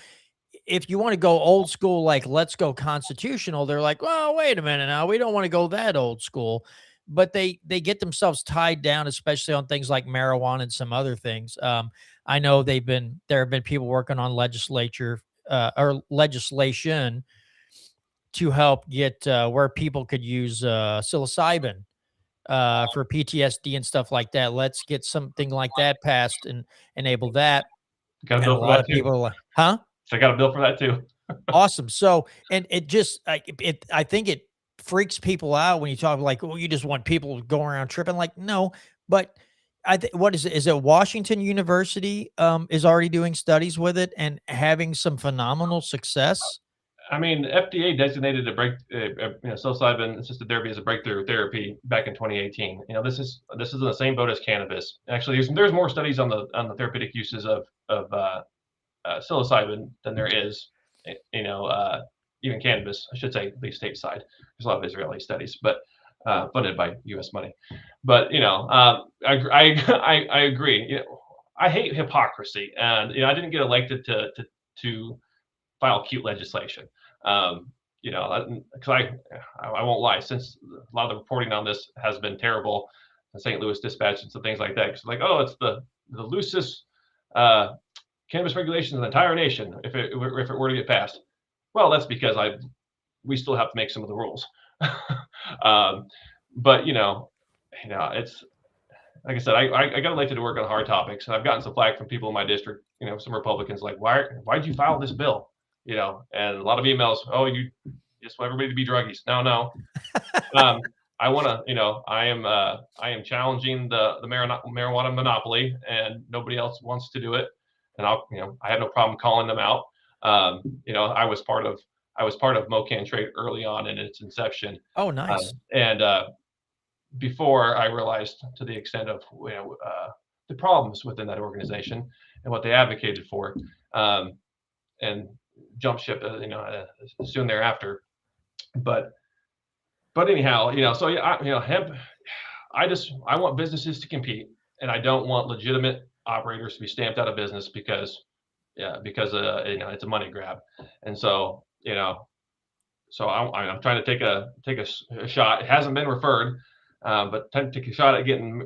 if you want to go old school, like let's go constitutional, they're like, well, wait a minute now, we don't want to go that old school. But they get themselves tied down, especially on things like marijuana and some other things. I know there have been people working on legislation to help get where people could use psilocybin for PTSD and stuff like that. Let's get something like that passed and enable that. Got a And bill a for lot that of too. people are like, huh? So I got a bill for that too. Awesome. So, and it just, I think it freaks people out when you talk like, well, you just want people going around tripping. Like, no, but what is it? Is it Washington University is already doing studies with it and having some phenomenal success? I mean, FDA designated psilocybin assisted therapy as a breakthrough therapy back in 2018. This is in the same boat as cannabis. Actually, there's more studies on the therapeutic uses of psilocybin than there is, even cannabis. I should say, at least stateside. There's a lot of Israeli studies, but funded by U.S. money. But I agree. I hate hypocrisy, and I didn't get elected to file cute legislation. Because I won't lie, since a lot of the reporting on this has been terrible, the St. Louis Dispatch and some things like that. It's like, oh, it's the loosest cannabis regulations in the entire nation if it were to get passed. Well, that's because we still have to make some of the rules. But it's like I said, I got elected to work on hard topics, and I've gotten some flack from people in my district. Some Republicans like, why'd you file this bill? And a lot of emails. Oh, you just want everybody to be druggies. No. I want to. I am challenging the marijuana monopoly, and nobody else wants to do it. And I have no problem calling them out. I was part of MoCan Trade early on in its inception. Oh, nice. And before I realized to the extent of the problems within that organization and what they advocated for, and jump ship, soon thereafter. But anyhow, so hemp. I want businesses to compete, and I don't want legitimate operators to be stamped out of business because it's a money grab. And so I'm trying to take a shot. It hasn't been referred, but take a shot at getting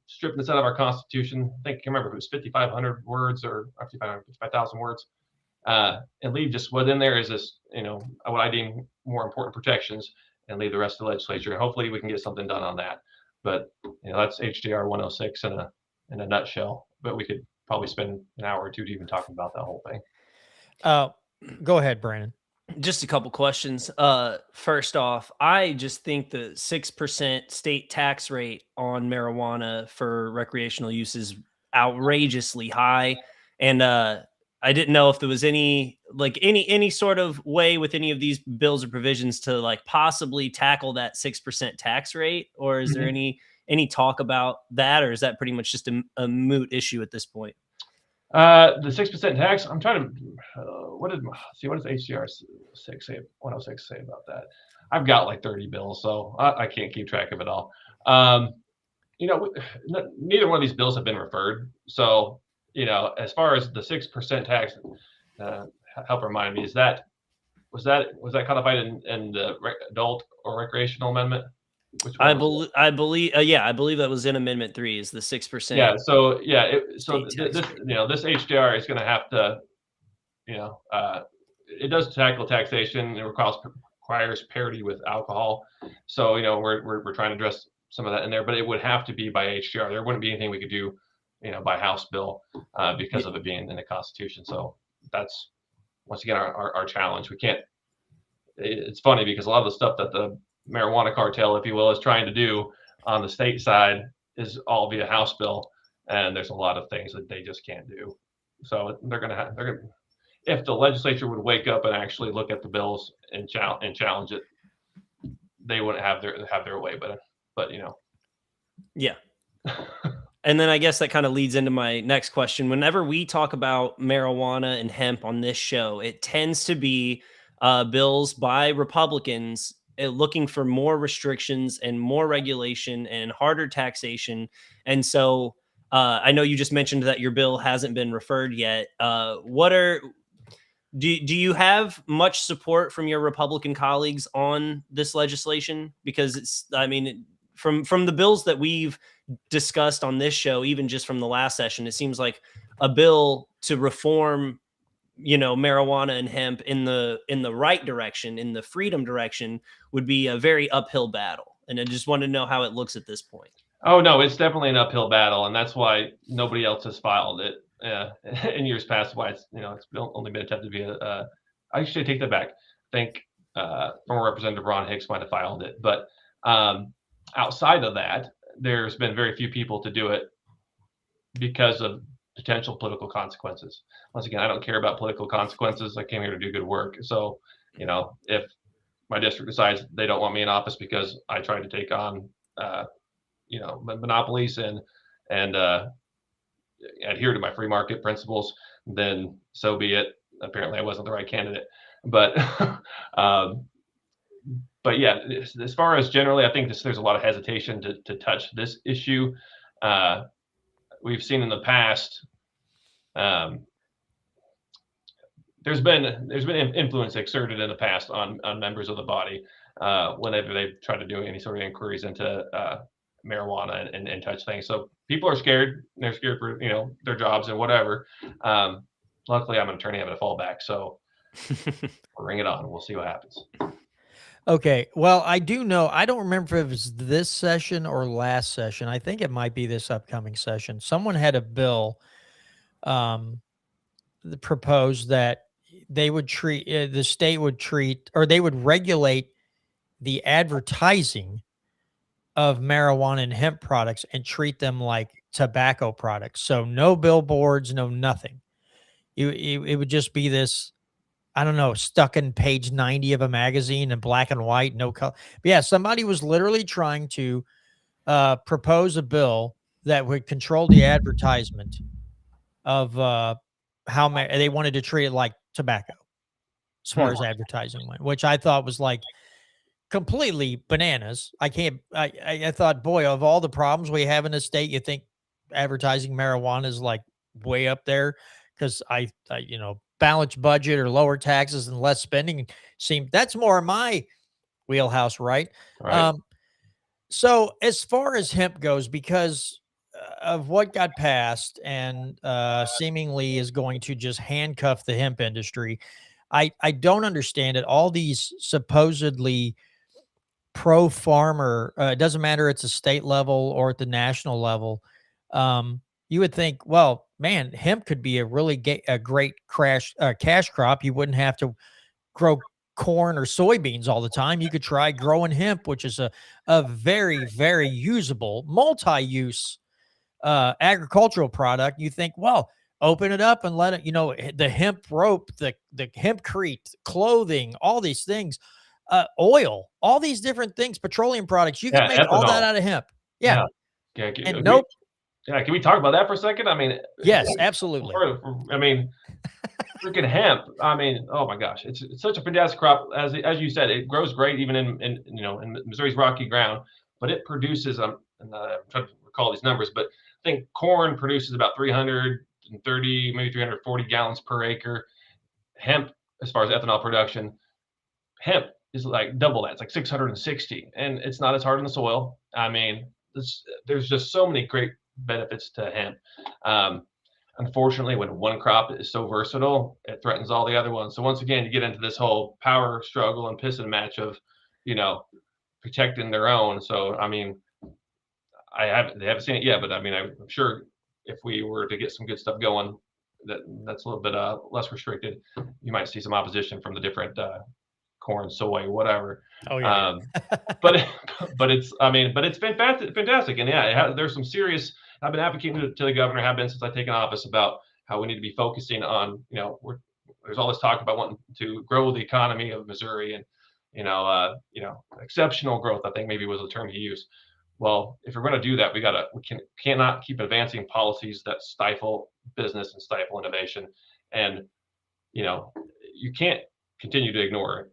stripping this out of our Constitution. I can't remember if it was 5,500 words or 55,000 words, and leave just what in there is this what I deem more important protections, and leave the rest of the legislature. Hopefully, we can get something done on that. But that's HJR 106 in a nutshell. But we could probably spend an hour or two even talking about that whole thing. Go ahead, Brandon. Just a couple questions. First off, I just think the 6% state tax rate on marijuana for recreational use is outrageously high. And I didn't know if there was any sort of way with any of these bills or provisions to like possibly tackle that 6% tax rate, or is there Mhm. any talk about that, or is that pretty much just a moot issue at this point? The 6% tax. I'm trying to. What does HDR 6 say? 106 say about that? I've got like 30 bills, so I can't keep track of it all. Um, neither one of these bills have been referred. So, as far as the 6% tax, uh, help remind me, was that codified in the adult or recreational amendment? Which one was it? I believe that was in Amendment 3 is the 6% Yeah. So yeah. So state tax this rate. this HDR is going to have to you know, it does tackle taxation. It requires parity with alcohol. So, we're trying to address some of that in there, but it would have to be by HGR. There wouldn't be anything we could do, by House bill because of it being in the Constitution. So that's once again our challenge. We can't. It's funny because a lot of the stuff that the marijuana cartel, if you will, is trying to do on the state side is all via House bill, and there's a lot of things that they just can't do. So they're gonna if the legislature would wake up and actually look at the bills and challenge it, they wouldn't have their way. But Yeah. And then I guess that kind of leads into my next question. Whenever we talk about marijuana and hemp on this show, it tends to be bills by Republicans looking for more restrictions and more regulation and harder taxation. And so I know you just mentioned that your bill hasn't been referred yet. Do you have much support from your Republican colleagues on this legislation? Because from the bills that we've discussed on this show, even just from the last session, it seems like a bill to reform, marijuana and hemp in the right direction, in the freedom direction, would be a very uphill battle. And I just want to know how it looks at this point. Oh no, it's definitely an uphill battle, and that's why nobody else has filed it in years past. Why it's only been attempted via. I should take that back. I think former Representative Ron Hicks might have filed it, but outside of that, there's been very few people to do it because of potential political consequences. Once again, I don't care about political consequences. I came here to do good work. So, if my district decides they don't want me in office because I tried to take on monopolies and adhere to my free market principles, then so be it. Apparently, I wasn't the right candidate, but but yeah, as far as generally, I think there's a lot of hesitation to touch this issue. We've seen in the past. There's been influence exerted in the past on members of the body whenever they've tried to do any sort of inquiries into marijuana and touch things. So people are scared. They're scared for their jobs and whatever. Luckily, I'm an attorney having a fallback, so bring it on. We'll see what happens. Okay. Well, I do know, I don't remember if it was this session or last session. I think it might be this upcoming session. Someone had a bill that proposed that they would treat, the state would treat, or they would regulate the advertising of marijuana and hemp products and treat them like tobacco products. So no billboards, no nothing. It would just be this, I don't know, stuck in page 90 of a magazine in black and white, no color. But yeah, somebody was literally trying to propose a bill that would control the advertisement of how they wanted to treat it like tobacco as far as advertising went, which I thought was like completely bananas. I thought, boy, of all the problems we have in the state, you think advertising marijuana is like way up there because I balanced budget or lower taxes and less spending that's more my wheelhouse, right? Right. So as far as hemp goes, because of what got passed and seemingly is going to just handcuff the hemp industry, I don't understand it. All these supposedly pro farmer, it doesn't matter it's a state level or at the national level. You would think, well, man, hemp could be a really a great cash crop. You wouldn't have to grow corn or soybeans all the time. You could try growing hemp, which is a very, very usable, multi-use agricultural product. You think, well, open it up and let it, the hemp rope, the hempcrete, clothing, all these things, oil, all these different things, petroleum products. You can Yeah, make all that ethanol. out of hemp. Yeah. Yeah. Yeah, And nope. yeah, can we talk about that for a second? I mean, Yes, absolutely. I mean, freaking hemp. I mean, oh my gosh, it's such a fantastic crop. As you said, it grows great even in Missouri's rocky ground, but it produces and, I'm trying to recall these numbers, but I think corn produces about 330, maybe 340 gallons per acre. Hemp, as far as ethanol production, hemp is like double that. It's like 660, and it's not as hard on the soil. I mean, there's just so many great benefits to hemp. Um, Unfortunately, when one crop is so versatile, it threatens all the other ones. So once again, you get into this whole power struggle and piss and match of, you know, protecting their own. So I mean, they haven't seen it yet, but I mean, I'm sure if we were to get some good stuff going, that's a little bit less restricted, you might see some opposition from the different corn, soy, whatever. Oh yeah. Um, but but it's fantastic, and yeah, there's some serious. I've been advocating to the governor, have been since I've taken office, about how we need to be focusing on, there's all this talk about wanting to grow the economy of Missouri, and exceptional growth, I think maybe was the term he used. Well, if we're going to do that, cannot keep advancing policies that stifle business and stifle innovation, and you can't continue to ignore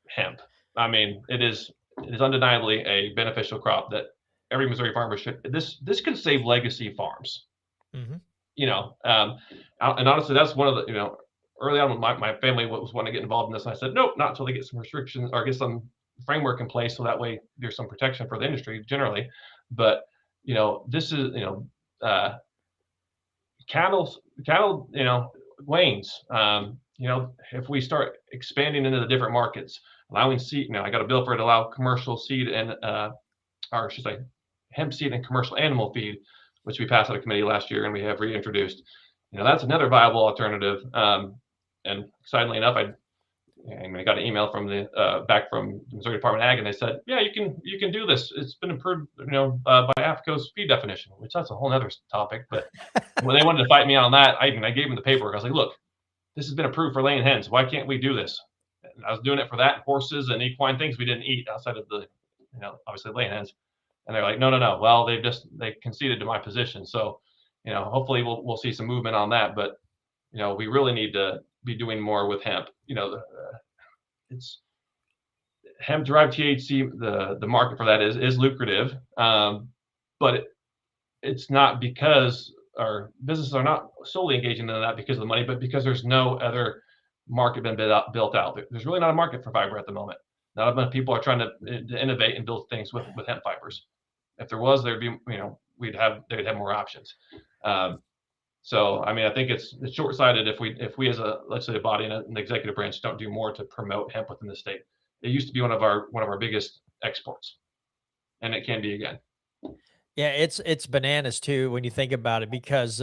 hemp. I mean, it is undeniably a beneficial crop that every Missouri farmer should. This could save legacy farms. Mm-hmm. And honestly, that's one of the early on when my family was wanting to get involved in this, and I said nope, not until they get some restrictions or get some framework in place, so that way there's some protection for the industry generally. But this is cattle lanes. If we start expanding into the different markets, allowing seed, I got a bill for it to allow commercial seed and, or I should say, hemp seed and commercial animal feed, which we passed out of committee last year and we have reintroduced. That's another viable alternative. And excitingly enough, I got an email from back from the Missouri Department of Ag, and they said, yeah, you can do this. It's been approved, by AFCO's feed definition, which that's a whole other topic. But when they wanted to fight me on that, I gave them the paperwork. I was like, look, this has been approved for laying hens. Why can't we do this? And I was doing it for that, horses and equine things we didn't eat outside of the, obviously laying hens. And they're like, no. Well, they conceded to my position. So, hopefully we'll see some movement on that. But, we really need to be doing more with hemp. It's hemp derived THC. The market for that is lucrative. But it's not because our businesses are not solely engaging in that because of the money, but because there's no other market been built out. There's really not a market for fiber at the moment. Not enough people are trying to innovate and build things with hemp fibers. If there was, there'd be, they'd have more options. So, I mean, I think it's short-sighted if we as let's say a body and an executive branch don't do more to promote hemp within the state. It used to be one of our biggest exports, and it can be again. Yeah, it's bananas too when you think about it, because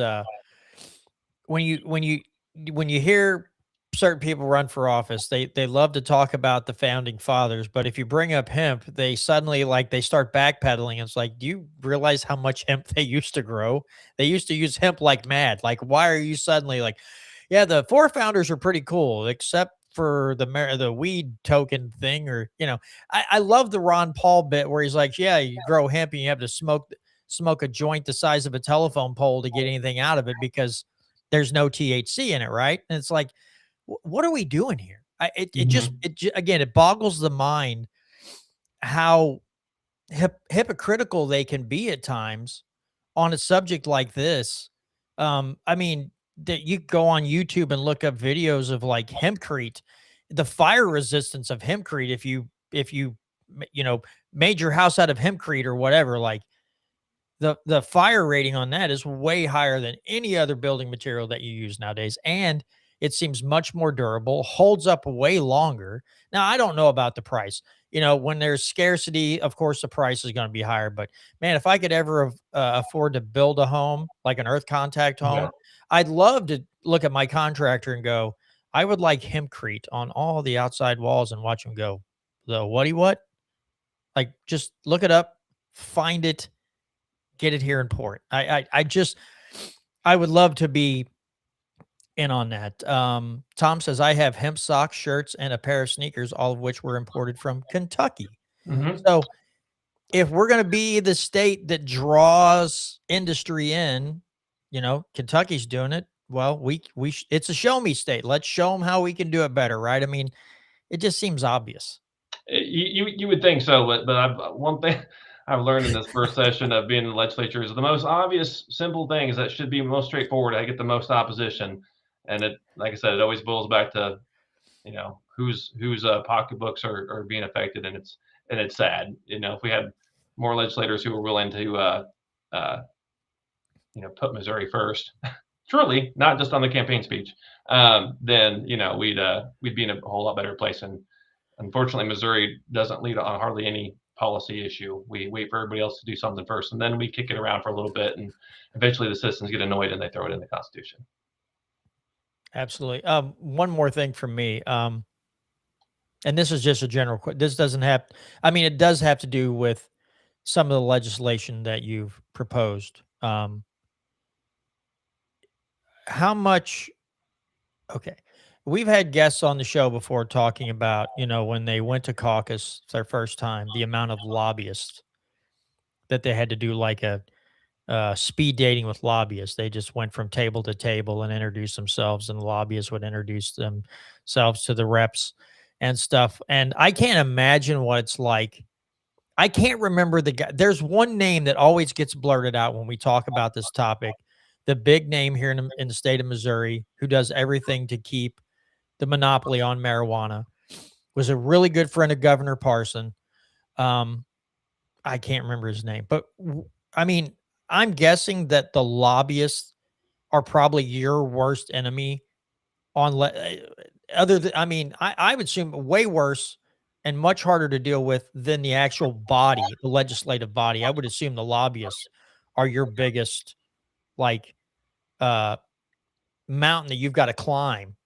when you hear certain people run for office, they love to talk about the founding fathers, but if you bring up hemp, they suddenly they start backpedaling. It's like, do you realize how much hemp they used to grow? They used to use hemp like mad. Like, why are you suddenly like, yeah, the four founders are pretty cool, except for the weed token thing, or I love the Ron Paul bit where he's like, yeah, you grow hemp and you have to smoke a joint the size of a telephone pole to get anything out of it because there's no THC in it, right? And it's like, what are we doing here? Again, it boggles the mind how hypocritical they can be at times on a subject like this. I mean, that you go on YouTube and look up videos of like hempcrete, the fire resistance of hempcrete. If you made your house out of hempcrete or whatever, like the fire rating on that is way higher than any other building material that you use nowadays. And it seems much more durable, holds up way longer. Now, I don't know about the price. When there's scarcity, of course, the price is going to be higher. But man, if I could ever afford to build a home, like an earth contact home, I'd love to look at my contractor and go, I would like hempcrete on all the outside walls and watch them go, the what? Like, just look it up, find it, get it here and pour it. I would love to be in on that. Tom says, I have hemp socks, shirts, and a pair of sneakers, all of which were imported from Kentucky. Mm-hmm. So if we're going to be the state that draws industry in, Kentucky's doing it. Well, it's a show me state. Let's show them how we can do it better, right? I mean, it just seems obvious. You would think so, but one thing I've learned in this first session of being in the legislature is the most obvious, simple things that should be most straightforward. I get the most opposition, and it, like I said, it always boils back to whose pocketbooks are being affected, and it's sad. If we had more legislators who were willing to put Missouri first, truly, not just on the campaign speech, then we'd be in a whole lot better place. And unfortunately, Missouri doesn't lead on hardly any policy issue. We wait for everybody else to do something first, and then we kick it around for a little bit, and eventually the citizens get annoyed and they throw it in the Constitution. Absolutely. One more thing from me. And this is just a general question. This doesn't have, it does have to do with some of the legislation that you've proposed. How much, okay. We've had guests on the show before talking about, when they went to caucus their first time, the amount of lobbyists that they had to do, like a speed dating with lobbyists. They just went from table to table and introduced themselves, and the lobbyists would introduce themselves to the reps and stuff. And I can't imagine what it's like. I can't remember the guy. There's one name that always gets blurted out when we talk about this topic. The big name here in the state of Missouri, who does everything to keep the monopoly on marijuana, was a really good friend of Governor Parson. I can't remember his name, but I'm guessing that the lobbyists are probably your worst enemy other than, I would assume way worse and much harder to deal with than the actual body, the legislative body. I would assume the lobbyists are your biggest, mountain that you've got to climb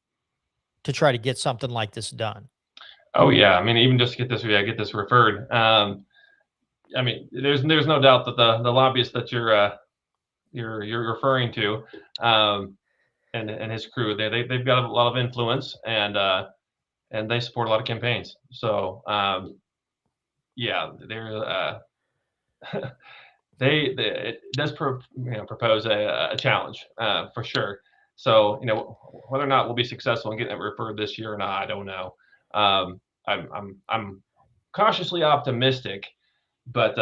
to try to get something like this done. Oh yeah. Even just get this referred. There's no doubt that the lobbyists that you're referring to, and his crew, they've got a lot of influence, and they support a lot of campaigns. So yeah, they're it does propose a challenge for sure. So whether or not we'll be successful in getting it referred this year or not, I don't know. I'm cautiously optimistic, but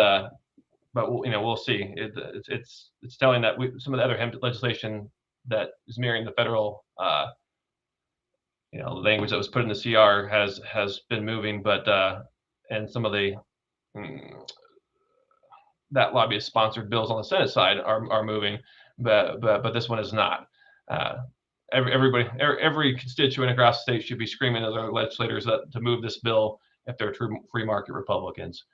we'll see. It's telling that some of the other hemp legislation that is mirroring the federal language that was put in the CR has been moving, but and some of the that lobbyist sponsored bills on the Senate side are moving, but this one is not. Every constituent across the state should be screaming at their legislators to move this bill if they're true free market Republicans,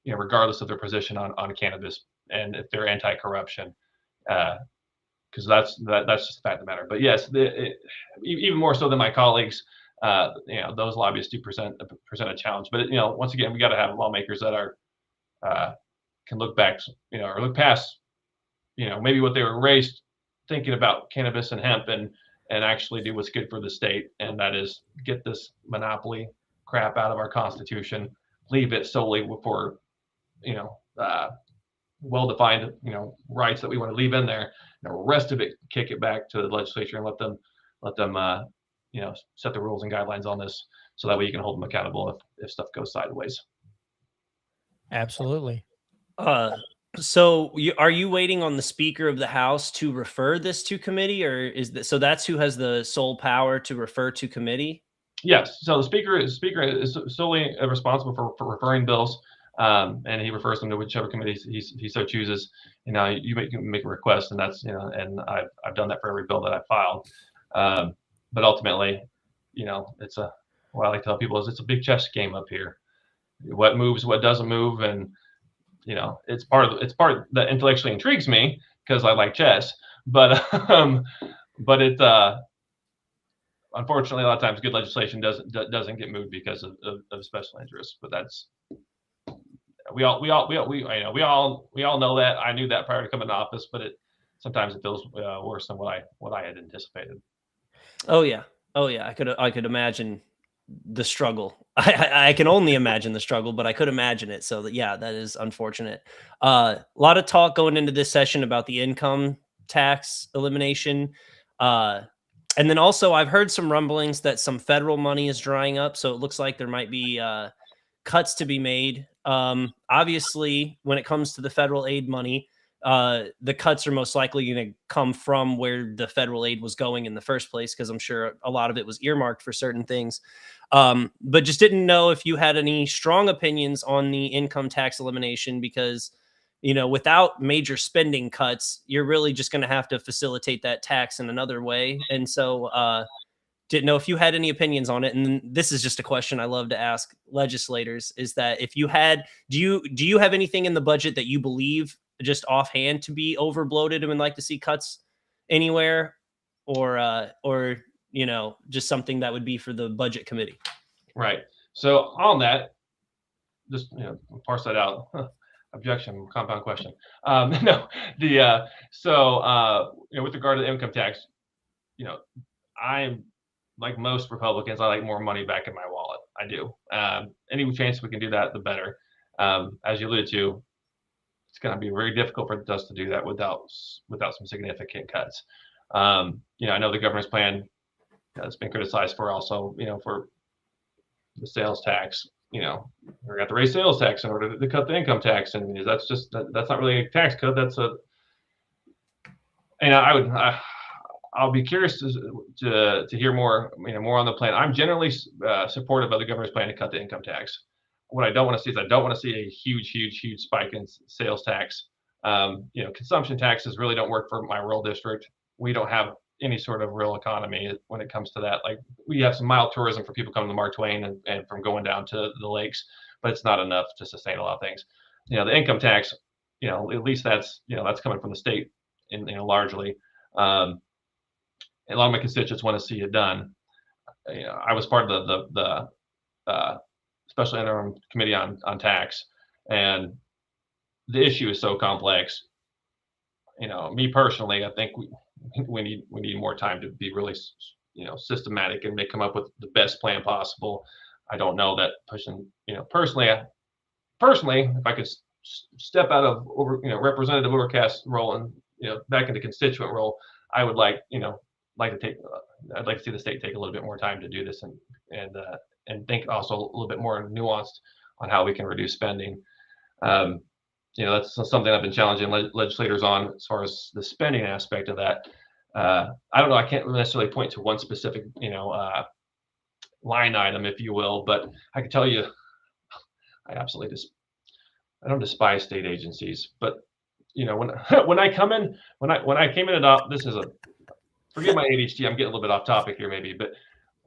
regardless of their position on cannabis and if they're anti-corruption, because that's just the fact of the matter. But yes, even more so than my colleagues, those lobbyists do present a challenge. But once again, we got to have lawmakers that are can look back, or look past, maybe what they were raised thinking about cannabis and hemp, and actually do what's good for the state, and that is get this monopoly crap out of our Constitution, leave it solely for well-defined rights that we want to leave in there. The rest of it, kick it back to the legislature and let them set the rules and guidelines on this, so that way you can hold them accountable if stuff goes sideways. Absolutely. So are you waiting on the Speaker of the House to refer this to committee, or so that's who has the sole power to refer to committee? Yes. So the speaker is solely responsible for referring bills, and he refers them to whichever committee he so chooses. You make a request, and that's and I've done that for every bill that I've filed. But ultimately, it's what I like to tell people is it's a big chess game up here. What moves, what doesn't move, and it's part that intellectually intrigues me because I like chess. But unfortunately, a lot of times good legislation doesn't get moved because of special interests. But that's we all know that. I knew that prior to coming to office, but sometimes it feels worse than what I had anticipated. Oh yeah. I could imagine the struggle. I can only imagine the struggle, but I could imagine it. So that is unfortunate. A lot of talk going into this session about the income tax elimination. And then also I've heard some rumblings that some federal money is drying up. So it looks like there might be cuts to be made. Obviously, when it comes to the federal aid money, the cuts are most likely going to come from where the federal aid was going in the first place, because I'm sure a lot of it was earmarked for certain things. But just didn't know if you had any strong opinions on the income tax elimination, because, without major spending cuts, you're really just going to have to facilitate that tax in another way. And so, didn't know if you had any opinions on it. And this is just a question I love to ask legislators, is that if you had, do you have anything in the budget that you believe just offhand to be over bloated and would like to see cuts anywhere, or just something that would be for the budget committee? Right. So on that, just parse that out. Objection, compound question. No, with regard to the income tax, I'm like most Republicans. I like more money back in my wallet. I do. Any chance we can do that, the better. As you alluded to, it's going to be very difficult for us to do that without some significant cuts. I know the governor's plan has been criticized for also, for the sales tax. We're going to have to raise sales tax in order to cut the income tax, and that's not really a tax cut. I'll be curious to hear more, more on the plan. I'm generally supportive of the governor's plan to cut the income tax. What I don't want to see is a huge spike in sales tax. Consumption taxes really don't work for my rural district. We don't have any sort of real economy when it comes to that. Like, we have some mild tourism for people coming to Mark Twain and from going down to the lakes, but it's not enough to sustain a lot of things. The income tax, at least that's coming from the state, largely. A lot of my constituents want to see it done. I was part of the special interim committee on tax, and the issue is so complex. Me personally, I think we need more time to be really systematic and come up with the best plan possible. I don't know that pushing personally, if I could step out of Representative Overcast role and back into constituent role, I would I'd like to see the state take a little bit more time to do this and think also a little bit more nuanced on how we can reduce spending. That's something I've been challenging legislators on, as far as the spending aspect of that. I don't know. I can't necessarily point to one specific, line item, if you will, but I can tell you, I don't despise state agencies, but when I came into this is forgive my ADHD. I'm getting a little bit off topic here, maybe, but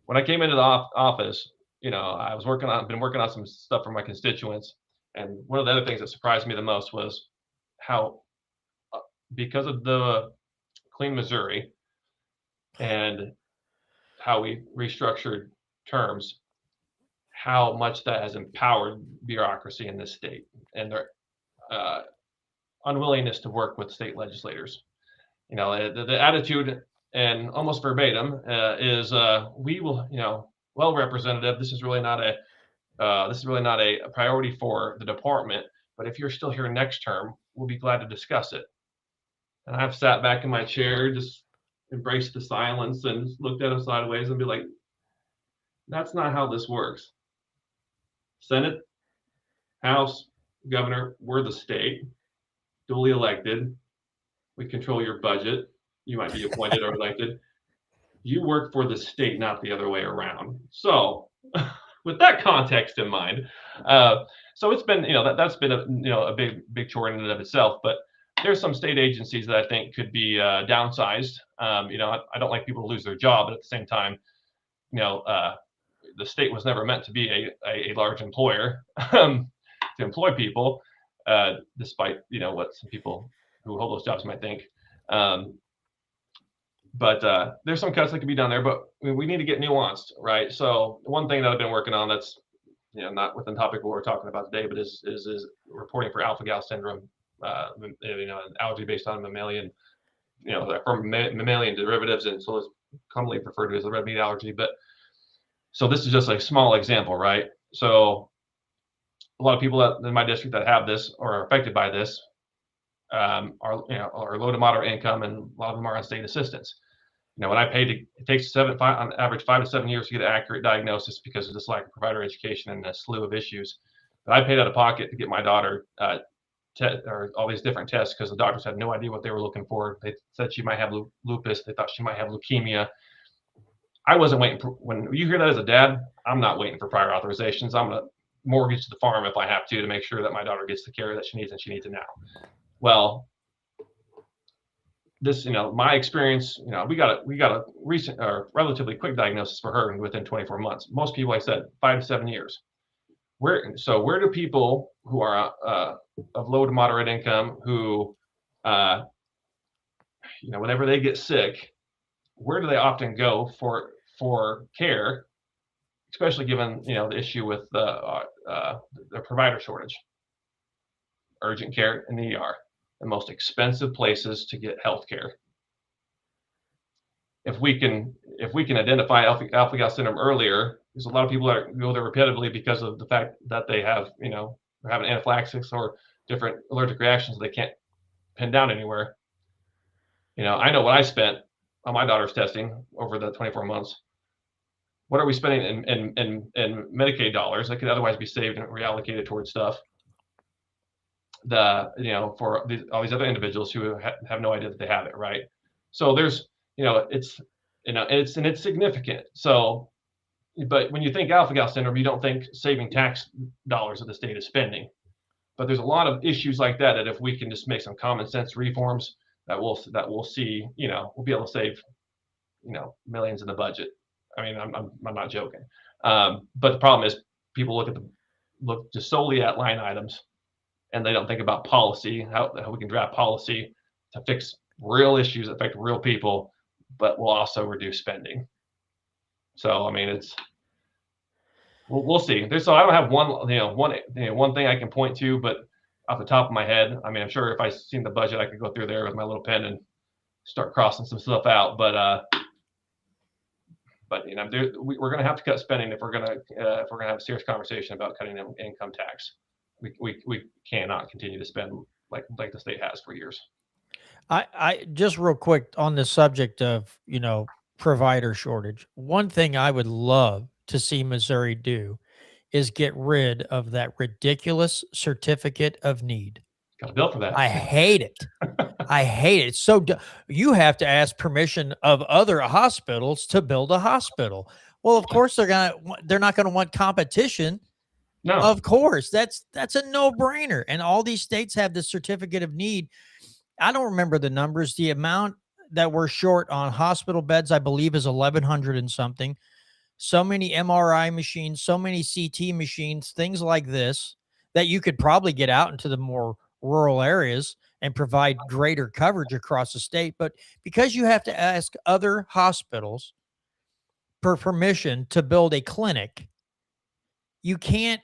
when I came into the office, I was been working on some stuff for my constituents, and one of the other things that surprised me the most was how, because of the Clean Missouri and how we restructured terms, how much that has empowered bureaucracy in this state and their unwillingness to work with state legislators. The attitude, and almost verbatim, is we will, well, Representative, this is really not a priority for the department, but if you're still here next term, we'll be glad to discuss it. And I've sat back in my chair, just embraced the silence and looked at him sideways and be like, that's not how this works. Senate, House, Governor, we're the state, duly elected. We control your budget. You might be appointed or elected. You work for the state, not the other way around. So with that context in mind, so it's been, that's been a big chore in and of itself, but there's some state agencies that I think could be downsized. I don't like people to lose their job, but at the same time, the state was never meant to be a large employer to employ people, despite what some people who hold those jobs might think. But there's some cuts that can be done there, but we need to get nuanced, right? So one thing that I've been working on that's not within the topic of what we're talking about today, but is reporting for alpha-gal syndrome, an allergy based on mammalian, from mammalian derivatives, and so it's commonly referred to as the red meat allergy. But so this is just a small example, right? So a lot of people in my district that have this or are affected by this are low to moderate income, and a lot of them are on state assistance. When I paid, it takes on average 5 to 7 years to get an accurate diagnosis because of this lack of provider education and a slew of issues. But I paid out of pocket to get my daughter or all these different tests because the doctors had no idea what they were looking for. They said she might have lupus. They thought she might have leukemia. I wasn't waiting for, when you hear that as a dad, I'm not waiting for prior authorizations. I'm going to mortgage the farm if I have to make sure that my daughter gets the care that she needs, and she needs it now. Well, this, my experience, we got a recent or relatively quick diagnosis for her within 24 months. Most people, like I said, 5 to 7 years. Where do people who are of low to moderate income, who, whenever they get sick, where do they often go for care, especially given the issue with the provider shortage? Urgent care and the ER, the most expensive places to get health care. If we can identify alpha-gal syndrome earlier, there's a lot of people that go there repetitively because of the fact that they have, they're having anaphylaxis or different allergic reactions that they can't pin down anywhere. I know what I spent on my daughter's testing over the 24 months. What are we spending in Medicaid dollars that could otherwise be saved and reallocated towards stuff for all these other individuals who have no idea that they have it, right? So there's, it's significant. So, but when you think alpha-gal syndrome, you don't think saving tax dollars that the state is spending. But there's a lot of issues like that if we can just make some common sense reforms that we'll see, we'll be able to save, millions in the budget. I mean, I'm not joking. But the problem is people look just solely at line items, and they don't think about policy, how we can draft policy to fix real issues that affect real people, but will also reduce spending. So, I mean, we'll see. So I don't have one thing I can point to, but off the top of my head, I mean, I'm sure if I seen the budget, I could go through there with my little pen and start crossing some stuff out. But we're going to have to cut spending if we're going to have a serious conversation about cutting income tax. We cannot continue to spend like the state has for years. I just real quick on the subject of, provider shortage. One thing I would love to see Missouri do is get rid of that ridiculous certificate of need. Got a bill for that. I hate it. I hate it. It's so you have to ask permission of other hospitals to build a hospital. Well, of course they're not going to want competition. No, of course, that's a no-brainer. And all these states have this certificate of need. I don't remember the numbers. The amount that we're short on hospital beds, I believe, is 1,100 and something. So many MRI machines, so many CT machines, things like this that you could probably get out into the more rural areas and provide greater coverage across the state. But because you have to ask other hospitals for permission to build a clinic, you can't.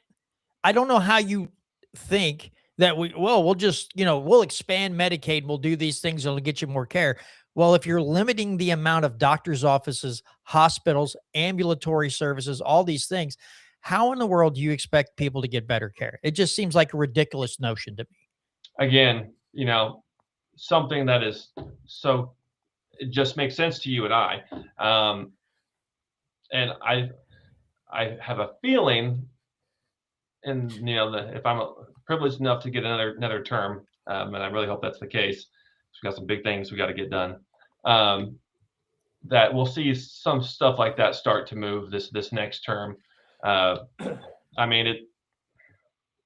I don't know how you think that we'll just, we'll expand Medicaid, we'll do these things, it'll get you more care. Well, if you're limiting the amount of doctors' offices, hospitals, ambulatory services, all these things, how in the world do you expect people to get better care? It just seems like a ridiculous notion to me. Again, something that is so, it just makes sense to you and I. And I have a feeling, and if I'm privileged enough to get another term, and I really hope that's the case, we've got some big things we got to get done, that we'll see some stuff like that start to move this next term. I mean,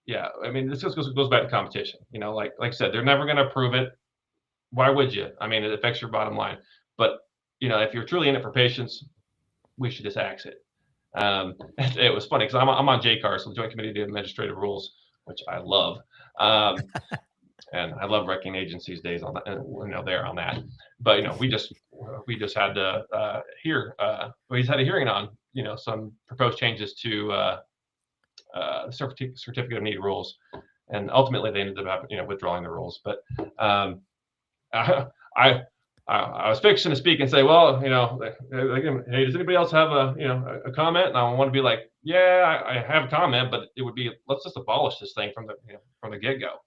this just goes back to competition. Like I said, they're never going to approve it. Why would you? I mean, it affects your bottom line. But if you're truly in it for patients, we should just axe it. It was funny because I'm on JCAR, so the Joint Committee of Administrative Rules, which I love. And I love wrecking agencies days on that, there on that. But we just we just had to he's had a hearing on, some proposed changes to certificate of need rules, and ultimately they ended up, withdrawing the rules. But I was fixing to speak and say, well, hey, does anybody else have a comment? And I want to be like, yeah, I have a comment, but it would be, let's just abolish this thing from the get go.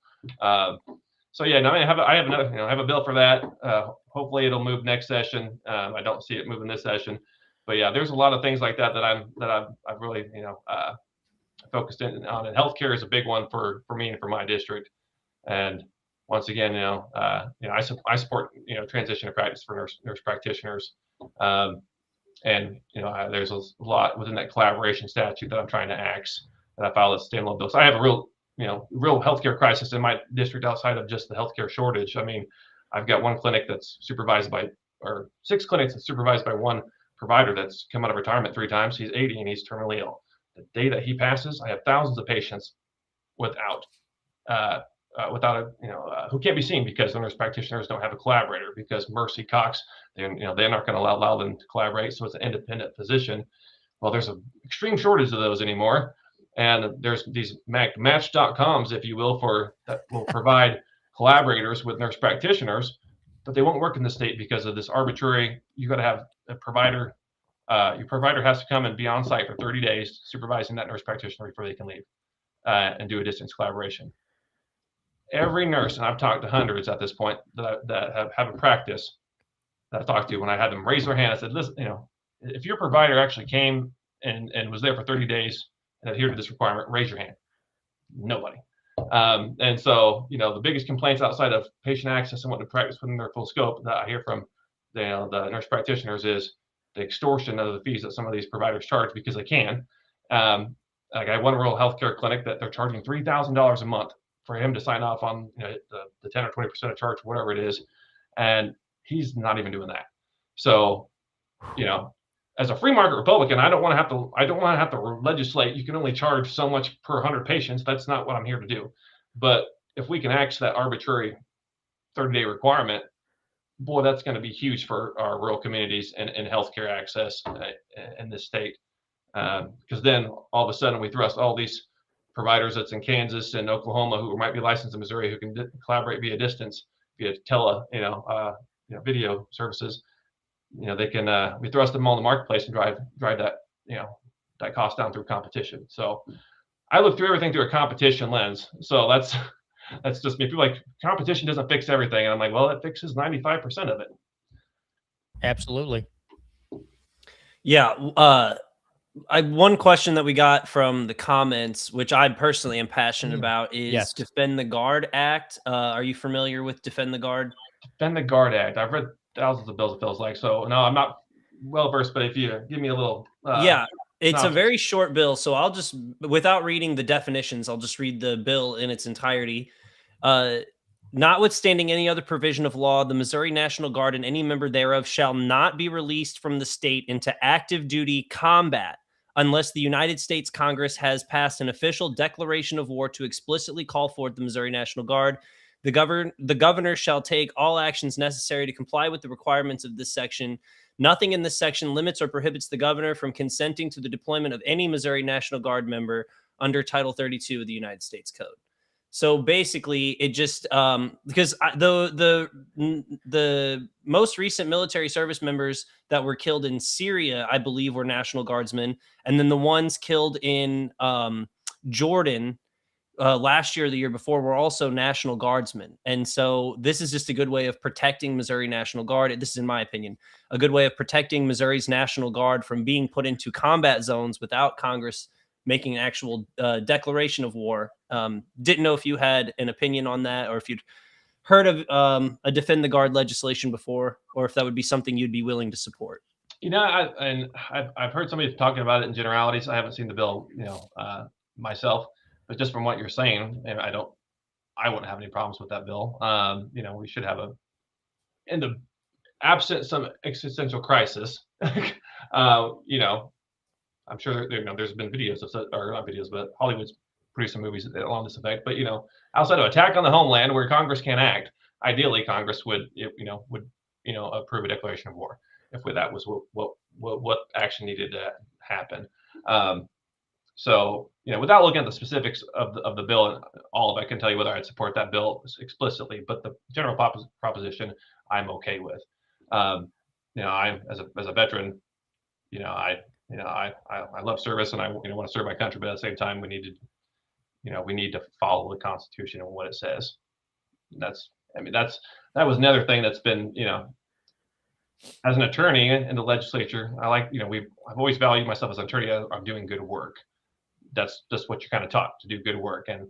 So yeah, no, I have another, I have a bill for that. Hopefully it'll move next session. I don't see it moving this session, but yeah, there's a lot of things like that I've really focused in on. And healthcare is a big one for me and for my district. And once again, I support transition of practice for nurse practitioners. And there's a lot within that collaboration statute that I'm trying to axe, that I filed as standalone bill. So I have a real healthcare crisis in my district outside of just the healthcare shortage. I mean, I've got one clinic that's supervised by, or 6 clinics that's supervised by one provider that's come out of retirement 3 times. He's 80 and he's terminally ill. The day that he passes, I have thousands of patients without who can't be seen because the nurse practitioners don't have a collaborator, because Mercy Cox, they're not going to allow them to collaborate. So it's an independent physician. Well, there's an extreme shortage of those anymore. And there's these match.coms, if you will, that will provide collaborators with nurse practitioners, but they won't work in the state because of this arbitrary, you got to have a provider. Your provider has to come and be on site for 30 days supervising that nurse practitioner before they can leave and do a distance collaboration. Every nurse, and I've talked to hundreds at this point that have a practice that I've talked to, when I had them raise their hand, I said, listen, if your provider actually came and was there for 30 days and adhere to this requirement, raise your hand. Nobody. And so, the biggest complaints outside of patient access and wanting to practice within their full scope that I hear from the nurse practitioners is the extortion of the fees that some of these providers charge because they can. Like I have one rural healthcare clinic that they're charging $3,000 a month for him to sign off on the 10 or 20% of charge, whatever it is, and he's not even doing that. So, as a free market Republican, I don't want to have to legislate. You can only charge so much per 100 patients. That's not what I'm here to do. But if we can axe that arbitrary 30-day requirement, boy, that's going to be huge for our rural communities and healthcare access in this state. Because then all of a sudden we thrust all these providers that's in Kansas and Oklahoma who might be licensed in Missouri who can collaborate via distance, via video services. They can we thrust them all in the marketplace and drive that that cost down through competition. So I look through everything through a competition lens. So that's just me. People like competition doesn't fix everything, and I'm like, well, it fixes 95% of it. Absolutely. Yeah. One question that we got from the comments, which I personally am passionate about, is Defend the Guard Act. Are you familiar with Defend the Guard? Defend the Guard Act. I've read thousands of bills, it feels like. So no, I'm not well versed, but if you give me a little it's a very short bill, so I'll just, without reading the definitions, I'll just read the bill in its entirety. Notwithstanding any other provision of law, the Missouri National Guard and any member thereof shall not be released from the state into active duty combat unless the United States Congress has passed an official declaration of war to explicitly call forth the Missouri National Guard. The governor shall take all actions necessary to comply with the requirements of this section. Nothing in this section limits or prohibits the governor from consenting to the deployment of any Missouri National Guard member under Title 32 of the United States Code. So basically, it just because the most recent military service members that were killed in Syria, I believe, were National Guardsmen, and then the ones killed in Jordan last year or the year before were also National Guardsmen. And so this is just a good way of protecting Missouri National Guard. This is, in my opinion, a good way of protecting Missouri's National Guard from being put into combat zones without Congress making an actual declaration of war. Didn't know if you had an opinion on that, or if you'd heard of a Defend the Guard legislation before, or if that would be something you'd be willing to support. I've heard somebody talking about it in generalities. I haven't seen the bill, myself. But just from what you're saying, and I wouldn't have any problems with that bill. We should have in the absent some existential crisis, I'm sure there's been videos or not videos, but Hollywood's producing movies along this effect. But outside of attack on the homeland where Congress can't act, ideally Congress would approve a declaration of war if that was what action needed to happen. So, without looking at the specifics of the bill and all of it, I can tell you whether I'd support that bill explicitly, but the general proposition I'm okay with. I'm as a veteran, I love service and I want to serve my country, but at the same time, we need to follow the Constitution and what it says. That was another thing that's been, as an attorney in the legislature, I've always valued myself as an attorney. I'm doing good work. That's just what you're kind of taught, to do good work. And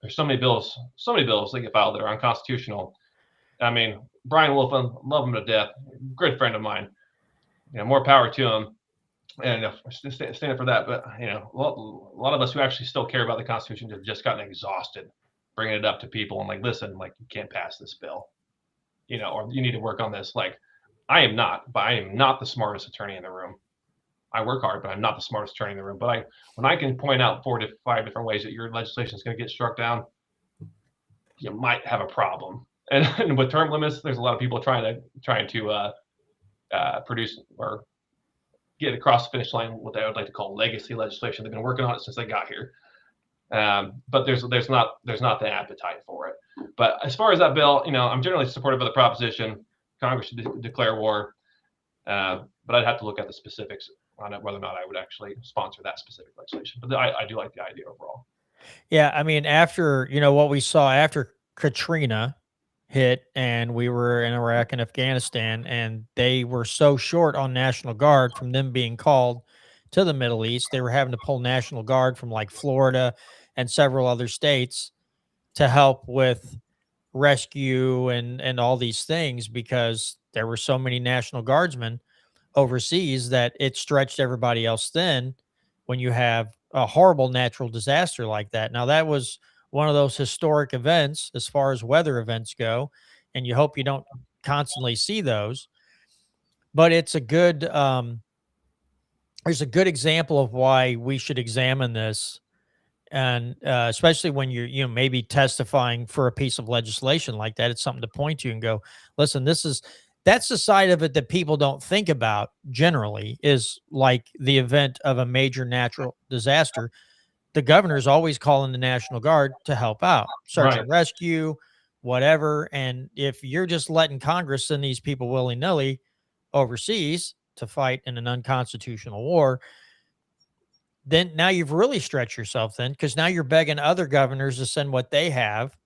there's so many bills that get filed that are unconstitutional. I mean, Brian Wolfen, love him to death, good friend of mine. More power to him, and stand up for that. But a lot of us who actually still care about the Constitution have just gotten exhausted bringing it up to people and listen, you can't pass this bill, or you need to work on this. I am not the smartest attorney in the room. I work hard, but I'm not the smartest attorney in the room. But when I can point out 4 to 5 different ways that your legislation is going to get struck down, you might have a problem. And with term limits, there's a lot of people trying to produce or get across the finish line what I would like to call legacy legislation. They've been working on it since they got here, but there's not the appetite for it. But as far as that bill, I'm generally supportive of the proposition. Congress should declare war, but I'd have to look at the specifics on it, whether or not I would actually sponsor that specific legislation. But I do like the idea overall. Yeah, I mean, after what we saw after Katrina hit and we were in Iraq and Afghanistan, and they were so short on National Guard from them being called to the Middle East, they were having to pull National Guard from Florida and several other states to help with rescue and all these things, because there were so many National Guardsmen overseas that it stretched everybody else thin when you have a horrible natural disaster like that. Now, that was one of those historic events as far as weather events go, and you hope you don't constantly see those. But it's a good there's a good example of why we should examine this, and especially when you're maybe testifying for a piece of legislation like that. It's something to point to and go, listen, that's the side of it that people don't think about generally, is the event of a major natural disaster. The governor is always calling the National Guard to help out, search and rescue, whatever. And if you're just letting Congress send these people willy-nilly overseas to fight in an unconstitutional war, then now you've really stretched yourself then, because now you're begging other governors to send what they have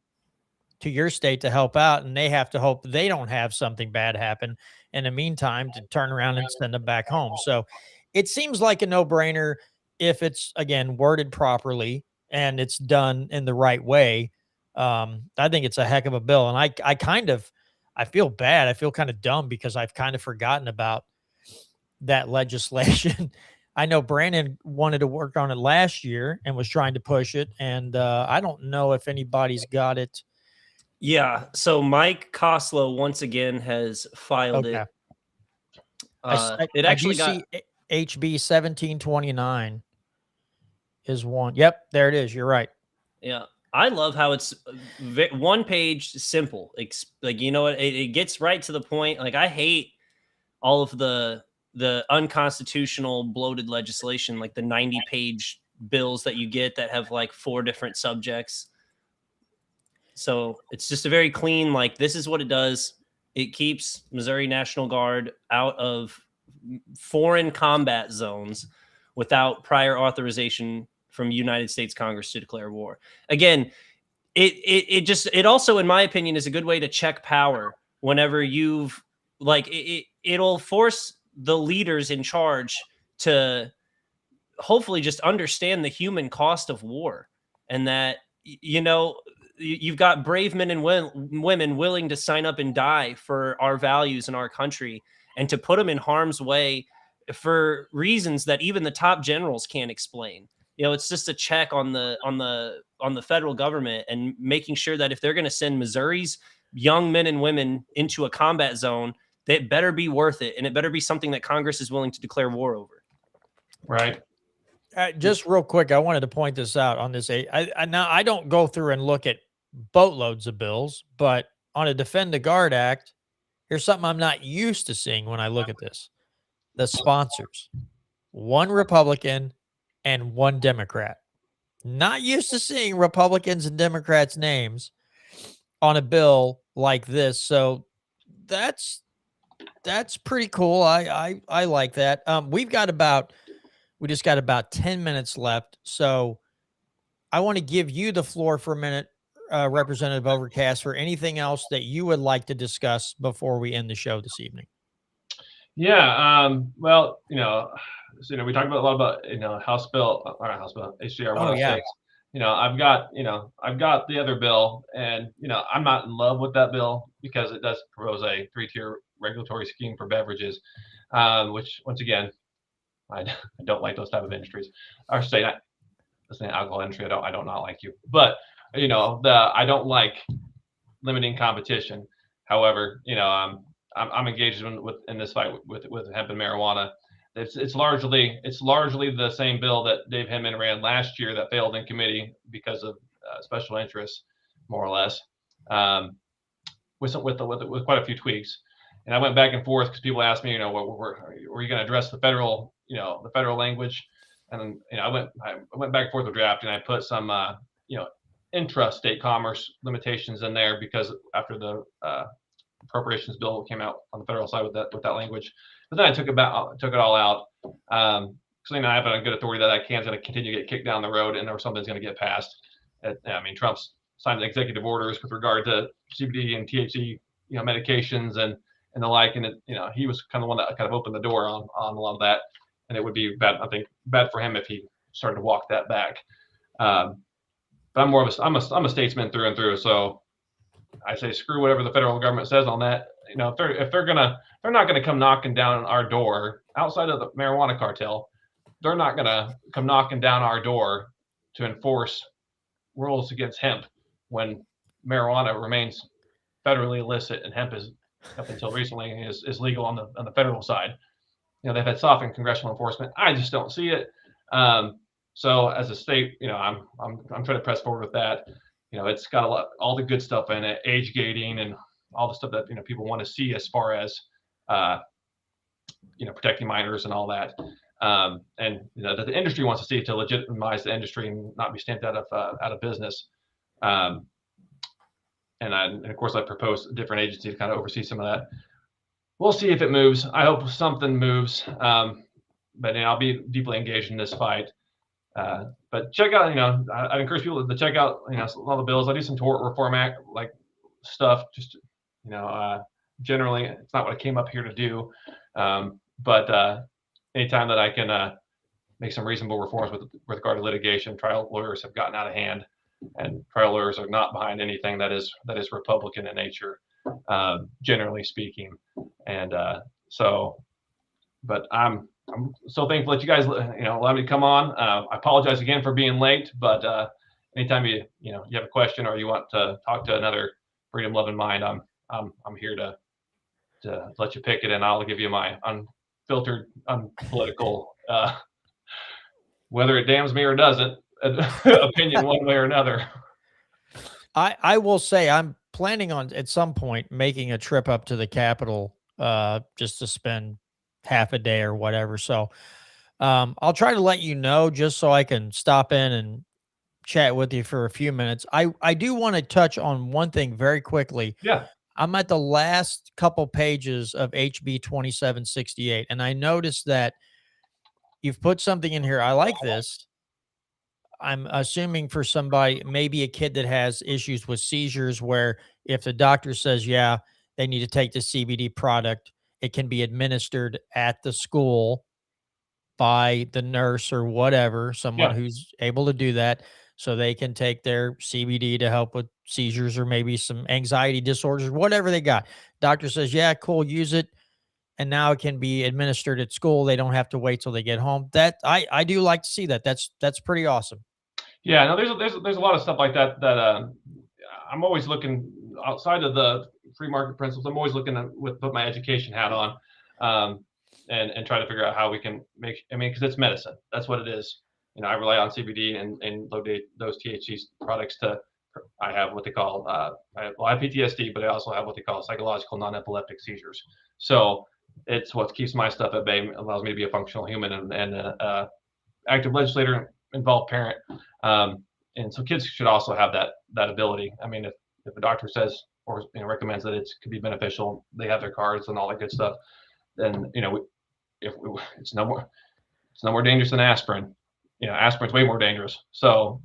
to your state to help out, and they have to hope they don't have something bad happen in the meantime to turn around and send them back home. So it seems like a no-brainer if it's, again, worded properly and it's done in the right way. I think it's a heck of a bill. And I feel bad. I feel kind of dumb because I've kind of forgotten about that legislation. I know Brandon wanted to work on it last year and was trying to push it. And I don't know if anybody's got it. Yeah. So Mike Koslow once again has filed it. It actually got HB 1729 is one. Yep, there it is. You're right. Yeah. I love how it's one page, simple. It gets right to the point. I hate all of the unconstitutional bloated legislation, the 90-page bills that you get that have 4 different subjects. So it's just a very clean, this is what it does. It keeps Missouri National Guard out of foreign combat zones without prior authorization from United States Congress to declare war. Again, it also, in my opinion, is a good way to check power whenever it'll force the leaders in charge to hopefully just understand the human cost of war, and that, you've got brave men and women willing to sign up and die for our values and our country, and to put them in harm's way for reasons that even the top generals can't explain. It's just a check on the federal government, and making sure that if they're going to send Missouri's young men and women into a combat zone, that better be worth it, and it better be something that Congress is willing to declare war over. Right. Just real quick, I wanted to point this out on this. Now, I don't go through and look at boatloads of bills, but on a Defend the Guard Act, Here's something I'm not used to seeing when I look at this. The sponsors, one Republican and one Democrat. Not used to seeing Republicans and Democrats' names on a bill like this. So that's pretty cool. I like that. We just got about 10 minutes left. So I want to give you the floor for a minute, Representative Overcast, for anything else that you would like to discuss before we end the show this evening. Yeah. Well, we talked about a lot about House Bill or House Bill HJR 106. I've got the other bill, and I'm not in love with that bill because it does propose a 3-tier regulatory scheme for beverages, which once again, I don't like those type of industries. Or say that the alcohol industry, I don't not like you, but I don't like limiting competition. However, I'm engaged in this fight with hemp and marijuana. It's largely the same bill that Dave Hinman ran last year that failed in committee because of special interests, more or less, with quite a few tweaks. And I went back and forth because people asked me, were you going to address the federal language? And I went back and forth with draft, and I put some intrastate commerce limitations in there because after the appropriations bill came out on the federal side with that language, but then I took it all out. So I have a good authority that I can's going to continue to get kicked down the road, and or something's going to get passed. Trump's signed executive orders with regard to CBD and THC, medications and the like, and he was kind of one that kind of opened the door on a lot of that, and it would be bad, I think, bad for him if he started to walk that back. But I'm more of I'm a statesman through and through, so I say screw whatever the federal government says on that. If they're not gonna come knocking down our door outside of the marijuana cartel. They're not gonna come knocking down our door to enforce rules against hemp when marijuana remains federally illicit and hemp is, up until recently, is legal on the federal side. They've had softened congressional enforcement. I just don't see it. So as a state, I'm trying to press forward with that. It's got all the good stuff in it, age gating and all the stuff that people want to see as far as protecting minors and all that. And that the industry wants to see it to legitimize the industry and not be stamped out of business. And of course, I propose different agencies to kind of oversee some of that. We'll see if it moves. I hope something moves. But I'll be deeply engaged in this fight. But check out, I'd encourage people to check out, all the bills. I do some tort reform act like stuff. Just, generally, it's not what I came up here to do. But anytime that I can make some reasonable reforms with regard to litigation, trial lawyers have gotten out of hand, and trial lawyers are not behind anything that is Republican in nature, generally speaking. And but I'm so thankful that you guys, allow me to come on. I apologize again for being late, but anytime you have a question or you want to talk to another freedom-loving mind, I'm here to let you pick it, and I'll give you my unfiltered, unpolitical, whether it damns me or doesn't, opinion one way or another. I will say I'm planning on at some point making a trip up to the Capitol just to spend half a day or whatever. So I'll try to let you know just so I can stop in and chat with you for a few minutes. I do want to touch on one thing very quickly. Yeah. I'm at the last couple pages of HB 2768, and I noticed that you've put something in here. I like this. I'm assuming for somebody, maybe a kid that has issues with seizures, where if the doctor says, yeah, they need to take the CBD product, it can be administered at the school by the nurse or whatever, someone who's able to do that, so they can take their CBD to help with seizures or maybe some anxiety disorders, whatever they got. Doctor says, yeah, cool, use it. And now it can be administered at school. They don't have to wait till they get home. That I do like to see that. That's pretty awesome. Yeah, no, there's a lot of stuff like that I'm always looking outside of the free market principles. I'm always looking put my education hat on, and try to figure out how we can because it's medicine. That's what it is. I rely on CBD and low those THC products to I have what they call I have PTSD, but I also have what they call psychological non-epileptic seizures. So it's what keeps my stuff at bay, allows me to be a functional human and active legislator, involved parent. And so kids should also have that ability. I mean, if a doctor says or recommends that it could be beneficial, they have their cards and all that good stuff. Then it's no more dangerous than aspirin. Aspirin's way more dangerous. So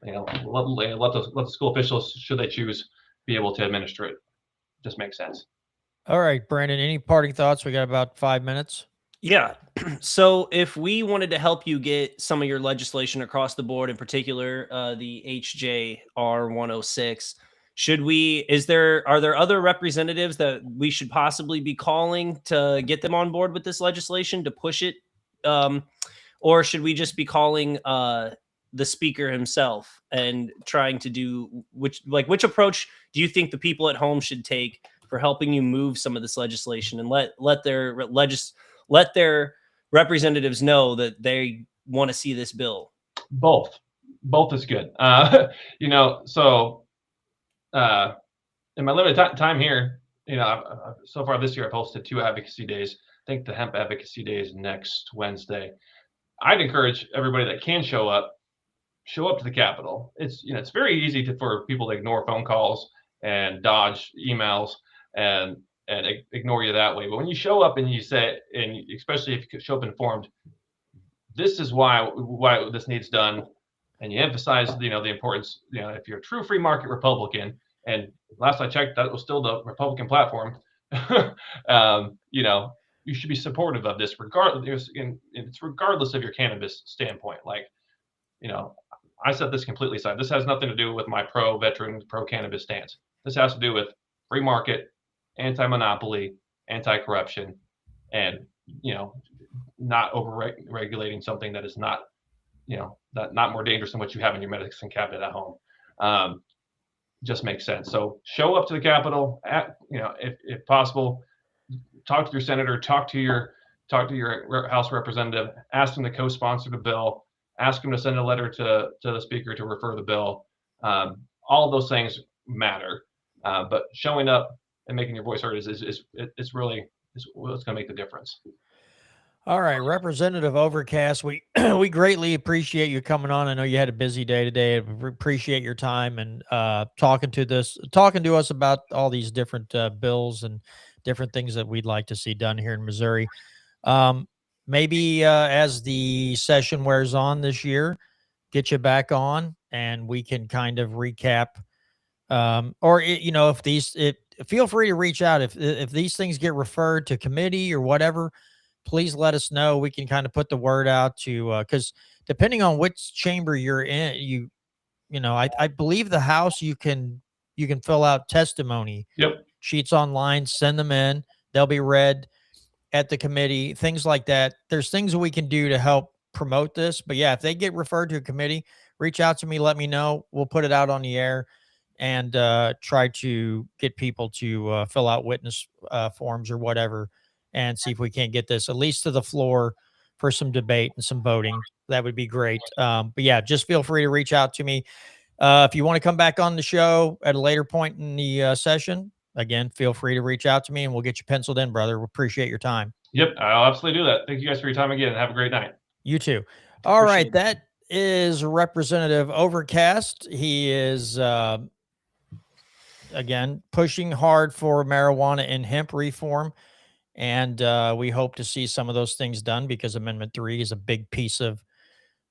let the school officials, should they choose, be able to administer it. Just makes sense. All right, Brandon, any parting thoughts? We got about 5 minutes. Yeah. So if we wanted to help you get some of your legislation across the board, in particular, the HJR 106, are there other representatives that we should possibly be calling to get them on board with this legislation to push it? Or should we just be calling the speaker himself and trying to do which approach do you think the people at home should take for helping you move some of this legislation and let their representatives know that they want to see this bill? Both is good. So in my limited time here, so far this year I've hosted 2 advocacy days. I think the hemp advocacy day is next Wednesday. I'd encourage everybody that can show up to the Capitol. It's very easy for people to ignore phone calls and dodge emails and ignore you that way. But when you show up and you say, and especially if you show up informed, this is why this needs done, and you emphasize the importance. If you're a true free market Republican, and last I checked, that was still the Republican platform. You should be supportive of this, regardless of your cannabis standpoint. I set this completely aside. This has nothing to do with my pro-veteran, pro-cannabis stance. This has to do with free market, anti-monopoly, anti-corruption, and not over-regulating something that is not more dangerous than what you have in your medicine cabinet at home. Just makes sense. So show up to the Capitol, if possible. Talk to your senator, talk to your House representative, ask them to co-sponsor the bill, ask them to send a letter to the speaker to refer the bill. All of those things matter, but showing up and making your voice heard is what's going to make the difference. All right, Representative Overcast, we we greatly appreciate you coming on. I know you had a busy day today. We appreciate your time and talking to us about all these different bills and different things that we'd like to see done here in Missouri. Maybe as the session wears on this year, get you back on and we can kind of recap. Feel free to reach out if these things get referred to committee or whatever. Please let us know. We can kind of put the word out to because depending on which chamber you're in, I believe the House you can fill out testimony sheets online, send them in. They'll be read at the committee, things like that. There's things that we can do to help promote this. But yeah, if they get referred to a committee, reach out to me, let me know. We'll put it out on the air and try to get people to fill out witness forms or whatever and see if we can't get this at least to the floor for some debate and some voting. That would be great. But yeah, just feel free to reach out to me. If you want to come back on the show at a later point in the session, again, feel free to reach out to me and we'll get you penciled in, brother. We appreciate your time. Yep, I'll absolutely do that. Thank you guys for your time again and have a great night. You too. All right, that is Representative Overcast. He is, again, pushing hard for marijuana and hemp reform. And we hope to see some of those things done because Amendment 3 is a big piece of,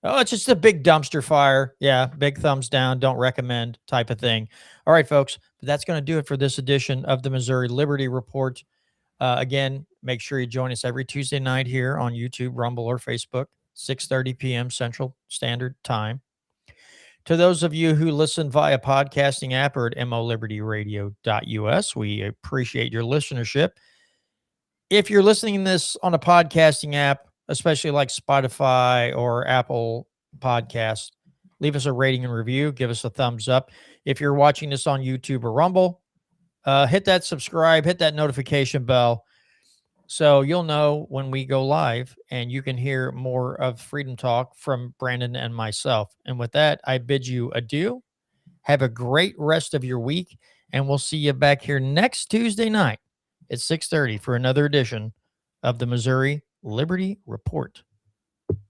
it's just a big dumpster fire. Yeah, big thumbs down, don't recommend type of thing. All right, folks, that's going to do it for this edition of the Missouri Liberty Report. Again, make sure you join us every Tuesday night here on YouTube, Rumble, or Facebook, 6:30 p.m. Central Standard Time. To those of you who listen via podcasting app or at molibertyradio.us, we appreciate your listenership. If you're listening to this on a podcasting app, especially like Spotify or Apple Podcasts, leave us a rating and review. Give us a thumbs up. If you're watching this on YouTube or Rumble, hit that subscribe, hit that notification bell so you'll know when we go live and you can hear more of Freedom Talk from Brandon and myself. And with that, I bid you adieu. Have a great rest of your week, and we'll see you back here next Tuesday night at 6:30 for another edition of the Missouri Liberty Report.